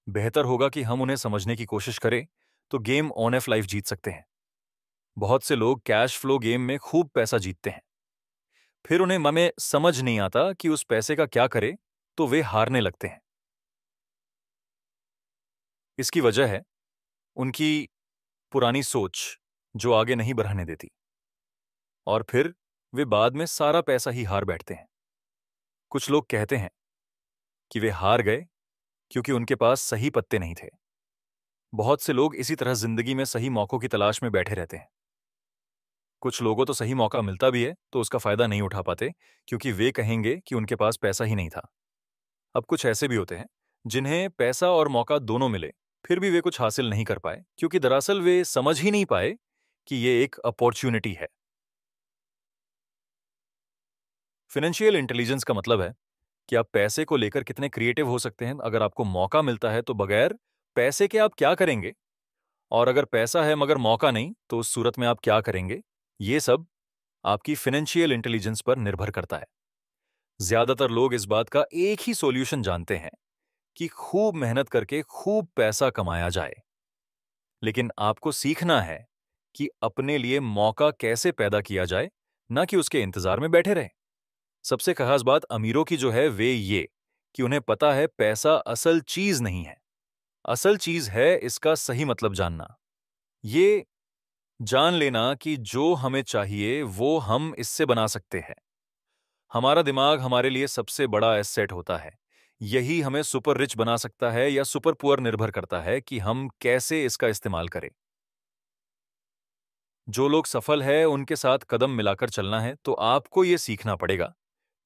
बेहतर होगा कि हम उन्हें समझने की कोशिश करें तो गेम ऑन ऑफ लाइफ जीत सकते हैं। बहुत से लोग कैश फ्लो गेम में खूब पैसा जीतते हैं, फिर उन्हें मन में समझ नहीं आता कि उस पैसे का क्या करे, तो वे हारने लगते हैं। इसकी वजह है उनकी पुरानी सोच, जो आगे नहीं बढ़ने देती, और फिर वे बाद में सारा पैसा ही हार बैठते हैं। कुछ लोग कहते हैं कि वे हार गए क्योंकि उनके पास सही पत्ते नहीं थे। बहुत से लोग इसी तरह जिंदगी में सही मौकों की तलाश में बैठे रहते हैं। कुछ लोगों तो सही मौका मिलता भी है तो उसका फायदा नहीं उठा पाते, क्योंकि वे कहेंगे कि उनके पास पैसा ही नहीं था। अब कुछ ऐसे भी होते हैं जिन्हें पैसा और मौका दोनों मिले, फिर भी वे कुछ हासिल नहीं कर पाए, क्योंकि दरअसल वे समझ ही नहीं पाए कि ये एक अपॉर्चुनिटी है। फाइनेंशियल इंटेलिजेंस का मतलब है कि आप पैसे को लेकर कितने क्रिएटिव हो सकते हैं। अगर आपको मौका मिलता है तो बगैर पैसे के आप क्या करेंगे, और अगर पैसा है मगर मौका नहीं तो उस सूरत में आप क्या करेंगे। ये सब आपकी फाइनेंशियल इंटेलिजेंस पर निर्भर करता है। ज्यादातर लोग इस बात का एक ही सॉल्यूशन जानते हैं कि खूब मेहनत करके खूब पैसा कमाया जाए। लेकिन आपको सीखना है कि अपने लिए मौका कैसे पैदा किया जाए, ना कि उसके इंतजार में बैठे रहे। सबसे खास बात अमीरों की जो है वे ये कि उन्हें पता है पैसा असल चीज नहीं है। असल चीज है इसका सही मतलब जानना। ये जान लेना कि जो हमें चाहिए वो हम इससे बना सकते हैं। हमारा दिमाग हमारे लिए सबसे बड़ा एसेट होता है। यही हमें सुपर रिच बना सकता है या सुपर पुअर, निर्भर करता है कि हम कैसे इसका इस्तेमाल करें। जो लोग सफल है उनके साथ कदम मिलाकर चलना है, तो आपको यह सीखना पड़ेगा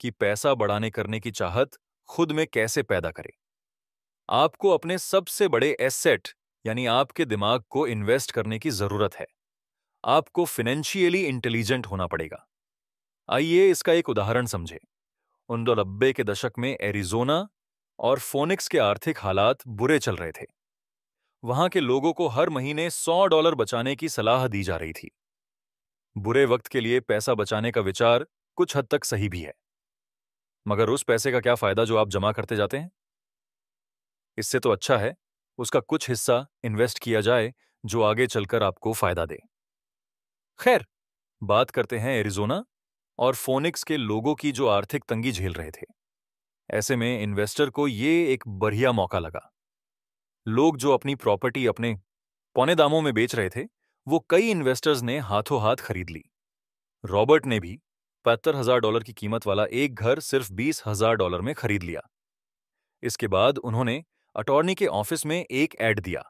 कि पैसा बढ़ाने करने की चाहत खुद में कैसे पैदा करें। आपको अपने सबसे बड़े एसेट यानी आपके दिमाग को इन्वेस्ट करने की जरूरत है। आपको फाइनेंशियली इंटेलिजेंट होना पड़ेगा। आइए इसका एक उदाहरण समझें। 1990 के दशक में एरिजोना और फोनिक्स के आर्थिक हालात बुरे चल रहे थे। वहां के लोगों को हर महीने $100 बचाने की सलाह दी जा रही थी। बुरे वक्त के लिए पैसा बचाने का विचार कुछ हद तक सही भी है, मगर उस पैसे का क्या फायदा जो आप जमा करते जाते हैं। इससे तो अच्छा है उसका कुछ हिस्सा इन्वेस्ट किया जाए जो आगे चलकर आपको फायदा दे। खैर, बात करते हैं एरिजोना और फोनिक्स के लोगों की जो आर्थिक तंगी झेल रहे थे। ऐसे में इन्वेस्टर को ये एक बढ़िया मौका लगा। लोग जो अपनी प्रॉपर्टी अपने पौने दामों में बेच रहे थे, वो कई इन्वेस्टर्स ने हाथों हाथ खरीद ली। रॉबर्ट ने भी $75,000 की कीमत वाला एक घर सिर्फ $20,000 में खरीद लिया। इसके बाद उन्होंने अटॉर्नी के ऑफिस में एक ऐड दिया।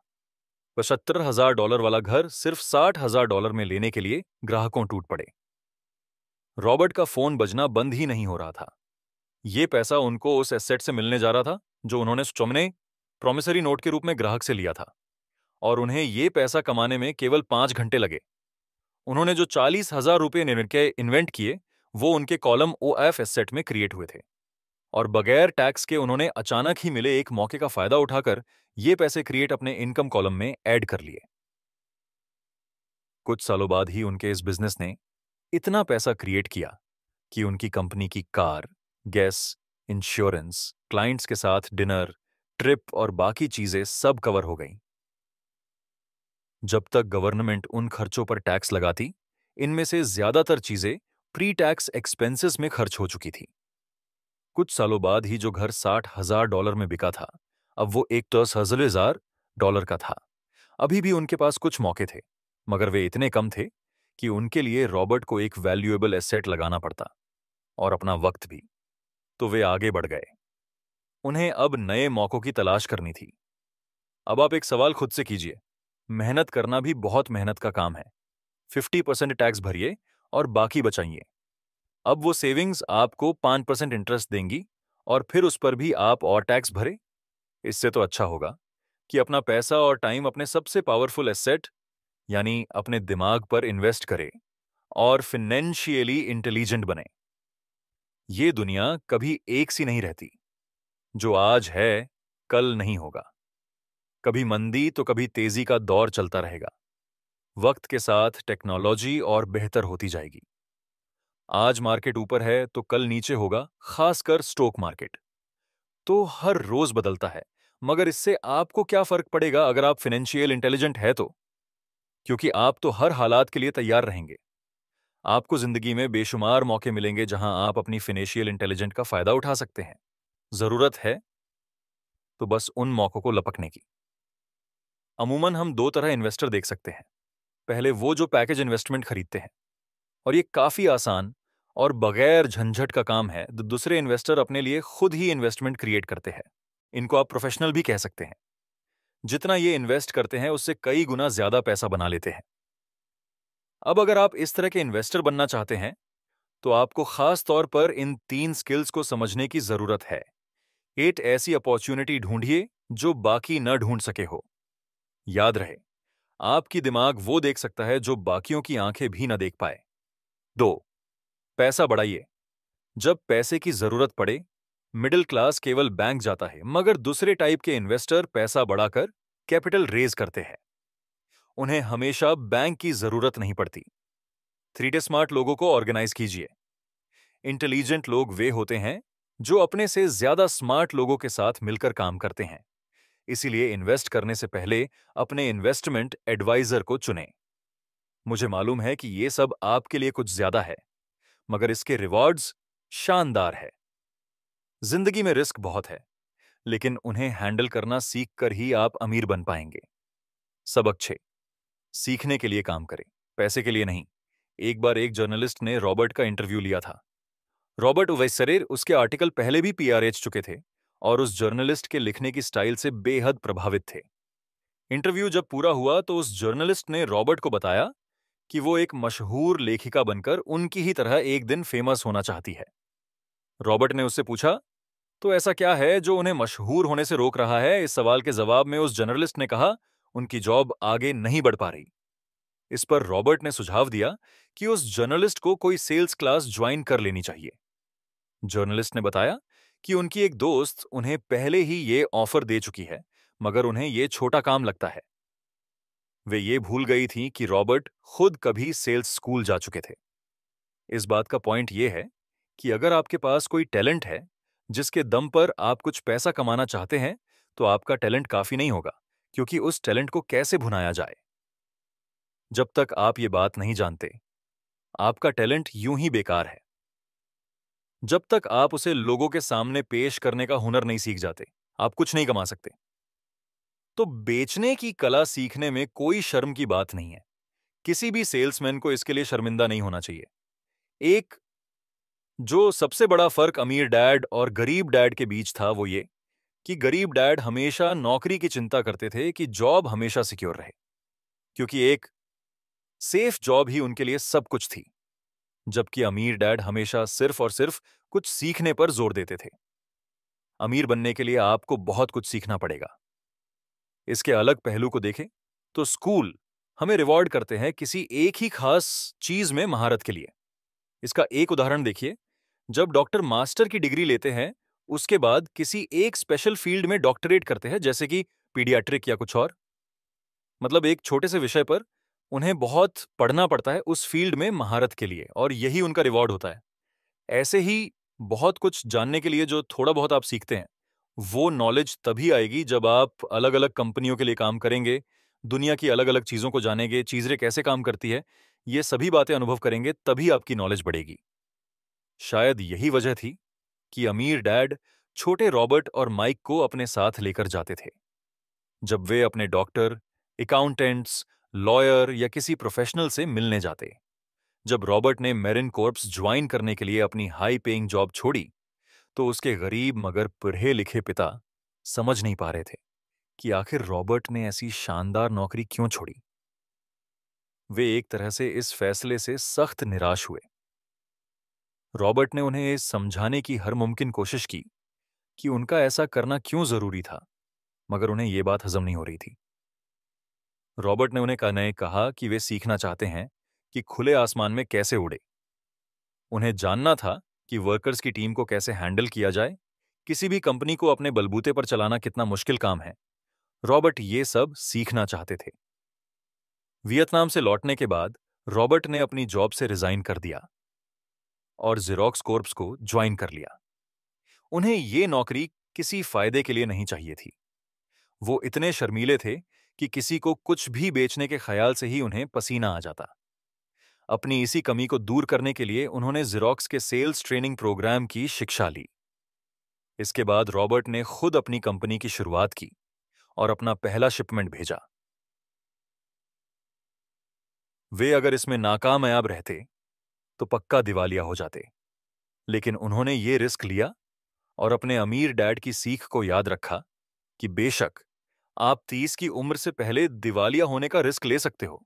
$75,000 वाला घर सिर्फ $60,000 में लेने के लिए ग्राहकों टूट पड़े। रॉबर्ट का फोन बजना बंद ही नहीं हो रहा था। ये पैसा उनको उस एसेट से मिलने जा रहा था जो उन्होंने चुमने प्रॉमिसरी नोट के रूप में ग्राहक से लिया था, और उन्हें ये पैसा कमाने में केवल 5 घंटे लगे। उन्होंने जो $40,000 इन्वेंट किए, वो उनके कॉलम OF एसेट में क्रिएट हुए थे और बगैर टैक्स के उन्होंने अचानक ही मिले एक मौके का फायदा उठाकर ये पैसे क्रिएट अपने इनकम कॉलम में ऐड कर लिए। कुछ सालों बाद ही उनके इस बिजनेस ने इतना पैसा क्रिएट किया कि उनकी कंपनी की कार, गैस, इंश्योरेंस, क्लाइंट्स के साथ डिनर, ट्रिप और बाकी चीजें सब कवर हो गईं। जब तक गवर्नमेंट उन खर्चों पर टैक्स लगाती, इनमें से ज्यादातर चीजें प्री टैक्स एक्सपेंसेस में खर्च हो चुकी थी। कुछ सालों बाद ही जो घर $60,000 में बिका था, अब वो एक $10,000 का था। अभी भी उनके पास कुछ मौके थे, मगर वे इतने कम थे कि उनके लिए रॉबर्ट को एक वैल्यूएबल एसेट लगाना पड़ता और अपना वक्त भी। तो वे आगे बढ़ गए। उन्हें अब नए मौकों की तलाश करनी थी। अब आप एक सवाल खुद से कीजिए, मेहनत करना भी बहुत मेहनत का काम है। 50% टैक्स भरिए और बाकी बचाइए। अब वो सेविंग्स आपको 5% इंटरेस्ट देंगी और फिर उस पर भी आप और टैक्स भरे। इससे तो अच्छा होगा कि अपना पैसा और टाइम अपने सबसे पावरफुल एसेट यानी अपने दिमाग पर इन्वेस्ट करें और फिनेंशियली इंटेलिजेंट बने। ये दुनिया कभी एक सी नहीं रहती। जो आज है, कल नहीं होगा। कभी मंदी तो कभी तेजी का दौर चलता रहेगा। वक्त के साथ टेक्नोलॉजी और बेहतर होती जाएगी। आज मार्केट ऊपर है तो कल नीचे होगा, खासकर स्टॉक मार्केट। तो हर रोज बदलता है, मगर इससे आपको क्या फर्क पड़ेगा अगर आप फाइनेंशियल इंटेलिजेंट है तो? क्योंकि आप तो हर हालात के लिए तैयार रहेंगे। आपको जिंदगी में बेशुमार मौके मिलेंगे जहां आप अपनी फाइनेंशियल इंटेलिजेंट का फायदा उठा सकते हैं। जरूरत है तो बस उन मौकों को लपकने की। अमूमन हम दो तरह इन्वेस्टर देख सकते हैं। पहले वो जो पैकेज इन्वेस्टमेंट खरीदते हैं, और ये काफी आसान और बगैर झंझट का काम है। दूसरे इन्वेस्टर अपने लिए खुद ही इन्वेस्टमेंट क्रिएट करते हैं। इनको आप प्रोफेशनल भी कह सकते हैं। जितना ये इन्वेस्ट करते हैं उससे कई गुना ज्यादा पैसा बना लेते हैं। अब अगर आप इस तरह के इन्वेस्टर बनना चाहते हैं तो आपको खास तौर पर इन 3 स्किल्स को समझने की जरूरत है। एक ऐसी अपॉर्चुनिटी ढूंढिए जो बाकी न ढूंढ सके हो। याद रहे, आपकी दिमाग वो देख सकता है जो बाकियों की आंखें भी न देख पाए। 2, पैसा बढ़ाइए। जब पैसे की जरूरत पड़े, मिडिल क्लास केवल बैंक जाता है, मगर दूसरे टाइप के इन्वेस्टर पैसा बढ़ाकर कैपिटल रेज करते हैं। उन्हें हमेशा बैंक की जरूरत नहीं पड़ती। 3D स्मार्ट लोगों को ऑर्गेनाइज कीजिए। इंटेलिजेंट लोग वे होते हैं जो अपने से ज्यादा स्मार्ट लोगों के साथ मिलकर काम करते हैं। इसीलिए इन्वेस्ट करने से पहले अपने इन्वेस्टमेंट एडवाइजर को चुनें। मुझे मालूम है कि ये सब आपके लिए कुछ ज्यादा है, मगर इसके रिवॉर्ड्स शानदार है। जिंदगी में रिस्क बहुत है, लेकिन उन्हें हैंडल करना सीख कर ही आप अमीर बन पाएंगे। सबक 6, सीखने के लिए काम करें, पैसे के लिए नहीं। एक बार एक जर्नलिस्ट ने रॉबर्ट का इंटरव्यू लिया था। रॉबर्ट वेस्सरेर उसके आर्टिकल पहले भी पीआरएच चुके थे और उस जर्नलिस्ट के लिखने की स्टाइल से बेहद प्रभावित थे। इंटरव्यू जब पूरा हुआ तो उस जर्नलिस्ट ने रॉबर्ट को बताया कि वो एक मशहूर लेखिका बनकर उनकी ही तरह एक दिन फेमस होना चाहती है। रॉबर्ट ने उससे पूछा, तो ऐसा क्या है जो उन्हें मशहूर होने से रोक रहा है? इस सवाल के जवाब में उस जर्नलिस्ट ने कहा, उनकी जॉब आगे नहीं बढ़ पा रही। इस पर रॉबर्ट ने सुझाव दिया कि उस जर्नलिस्ट को कोई सेल्स क्लास ज्वाइन कर लेनी चाहिए। जर्नलिस्ट ने बताया कि उनकी एक दोस्त उन्हें पहले ही ये ऑफर दे चुकी है, मगर उन्हें ये छोटा काम लगता है। वे ये भूल गई थी कि रॉबर्ट खुद कभी सेल्स स्कूल जा चुके थे। इस बात का पॉइंट यह है कि अगर आपके पास कोई टैलेंट है जिसके दम पर आप कुछ पैसा कमाना चाहते हैं, तो आपका टैलेंट काफी नहीं होगा, क्योंकि उस टैलेंट को कैसे भुनाया जाए। जब तक आप ये बात नहीं जानते, आपका टैलेंट यूं ही बेकार है। जब तक आप उसे लोगों के सामने पेश करने का हुनर नहीं सीख जाते, आप कुछ नहीं कमा सकते। तो बेचने की कला सीखने में कोई शर्म की बात नहीं है। किसी भी सेल्समैन को इसके लिए शर्मिंदा नहीं होना चाहिए। एक जो सबसे बड़ा फर्क अमीर डैड और गरीब डैड के बीच था वो ये कि गरीब डैड हमेशा नौकरी की चिंता करते थे कि जॉब हमेशा सिक्योर रहे, क्योंकि एक सेफ जॉब ही उनके लिए सब कुछ थी। जबकि अमीर डैड हमेशा सिर्फ और सिर्फ कुछ सीखने पर जोर देते थे। अमीर बनने के लिए आपको बहुत कुछ सीखना पड़ेगा। इसके अलग पहलू को देखें तो स्कूल हमें रिवॉर्ड करते हैं किसी एक ही खास चीज में महारत के लिए। इसका एक उदाहरण देखिए। जब डॉक्टर मास्टर की डिग्री लेते हैं, उसके बाद किसी एक स्पेशल फील्ड में डॉक्टरेट करते हैं, जैसे कि पीडियाट्रिक या कुछ और। मतलब एक छोटे से विषय पर उन्हें बहुत पढ़ना पड़ता है उस फील्ड में महारत के लिए, और यही उनका रिवॉर्ड होता है। ऐसे ही बहुत कुछ जानने के लिए जो थोड़ा बहुत आप सीखते हैं, वो नॉलेज तभी आएगी जब आप अलग-अलग कंपनियों के लिए काम करेंगे, दुनिया की अलग-अलग चीज़ों को जानेंगे, चीज़ें कैसे काम करती है, ये सभी बातें अनुभव करेंगे, तभी आपकी नॉलेज बढ़ेगी। शायद यही वजह थी कि अमीर डैड छोटे रॉबर्ट और माइक को अपने साथ लेकर जाते थे। जब वे अपने डॉक्टर, अकाउंटेंट्स, लॉयर या किसी प्रोफेशनल से मिलने जाते। जब रॉबर्ट ने मेरिन कॉर्प्स ज्वाइन करने के लिए अपनी हाई पेइंग जॉब छोड़ी, तो उसके गरीब मगर पढ़े लिखे पिता समझ नहीं पा रहे थे कि आखिर रॉबर्ट ने ऐसी शानदार नौकरी क्यों छोड़ी। वे एक तरह से इस फैसले से सख्त निराश हुए। रॉबर्ट ने उन्हें समझाने की हर मुमकिन कोशिश की कि उनका ऐसा करना क्यों जरूरी था, मगर उन्हें यह बात हजम नहीं हो रही थी। रॉबर्ट ने उन्हें कहा कि वे सीखना चाहते हैं कि खुले आसमान में कैसे उड़े। उन्हें जानना था कि वर्कर्स की टीम को कैसे हैंडल किया जाए, किसी भी कंपनी को अपने बलबूते पर चलाना कितना मुश्किल काम है। रॉबर्ट ये सब सीखना चाहते थे। वियतनाम से लौटने के बाद रॉबर्ट ने अपनी जॉब से रिजाइन कर दिया और जेरोक्स कॉर्प्स को ज्वाइन कर लिया। उन्हें ये नौकरी किसी फायदे के लिए नहीं चाहिए थी। वो इतने शर्मीले थे कि किसी को कुछ भी बेचने के ख्याल से ही उन्हें पसीना आ जाता। अपनी इसी कमी को दूर करने के लिए उन्होंने जेरोक्स के सेल्स ट्रेनिंग प्रोग्राम की शिक्षा ली। इसके बाद रॉबर्ट ने खुद अपनी कंपनी की शुरुआत की और अपना पहला शिपमेंट भेजा। वे अगर इसमें नाकामयाब रहते तो पक्का दिवालिया हो जाते, लेकिन उन्होंने ये रिस्क लिया और अपने अमीर डैड की सीख को याद रखा कि बेशक आप 30 की उम्र से पहले दिवालिया होने का रिस्क ले सकते हो,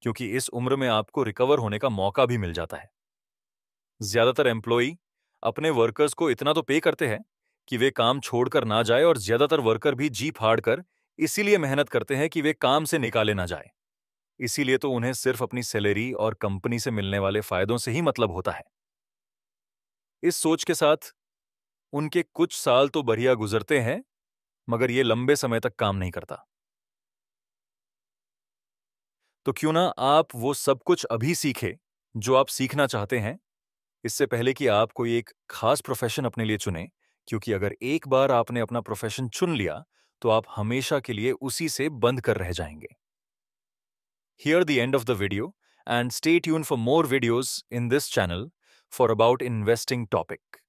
क्योंकि इस उम्र में आपको रिकवर होने का मौका भी मिल जाता है। ज्यादातर एम्प्लॉई अपने वर्कर्स को इतना तो पे करते हैं कि वे काम छोड़कर ना जाए, और ज्यादातर वर्कर भी जी फाड़ कर इसीलिए मेहनत करते हैं कि वे काम से निकाले ना जाए। इसीलिए तो उन्हें सिर्फ अपनी सैलरी और कंपनी से मिलने वाले फायदों से ही मतलब होता है। इस सोच के साथ उनके कुछ साल तो बढ़िया गुजरते हैं, मगर ये लंबे समय तक काम नहीं करता। तो क्यों ना आप वो सब कुछ अभी सीखे जो आप सीखना चाहते हैं, इससे पहले कि आप कोई एक खास प्रोफेशन अपने लिए चुनें, क्योंकि अगर एक बार आपने अपना प्रोफेशन चुन लिया तो आप हमेशा के लिए उसी से बंद कर रह जाएंगे। Here the end of the video, and stay tuned for more videos in this channel for about investing topic.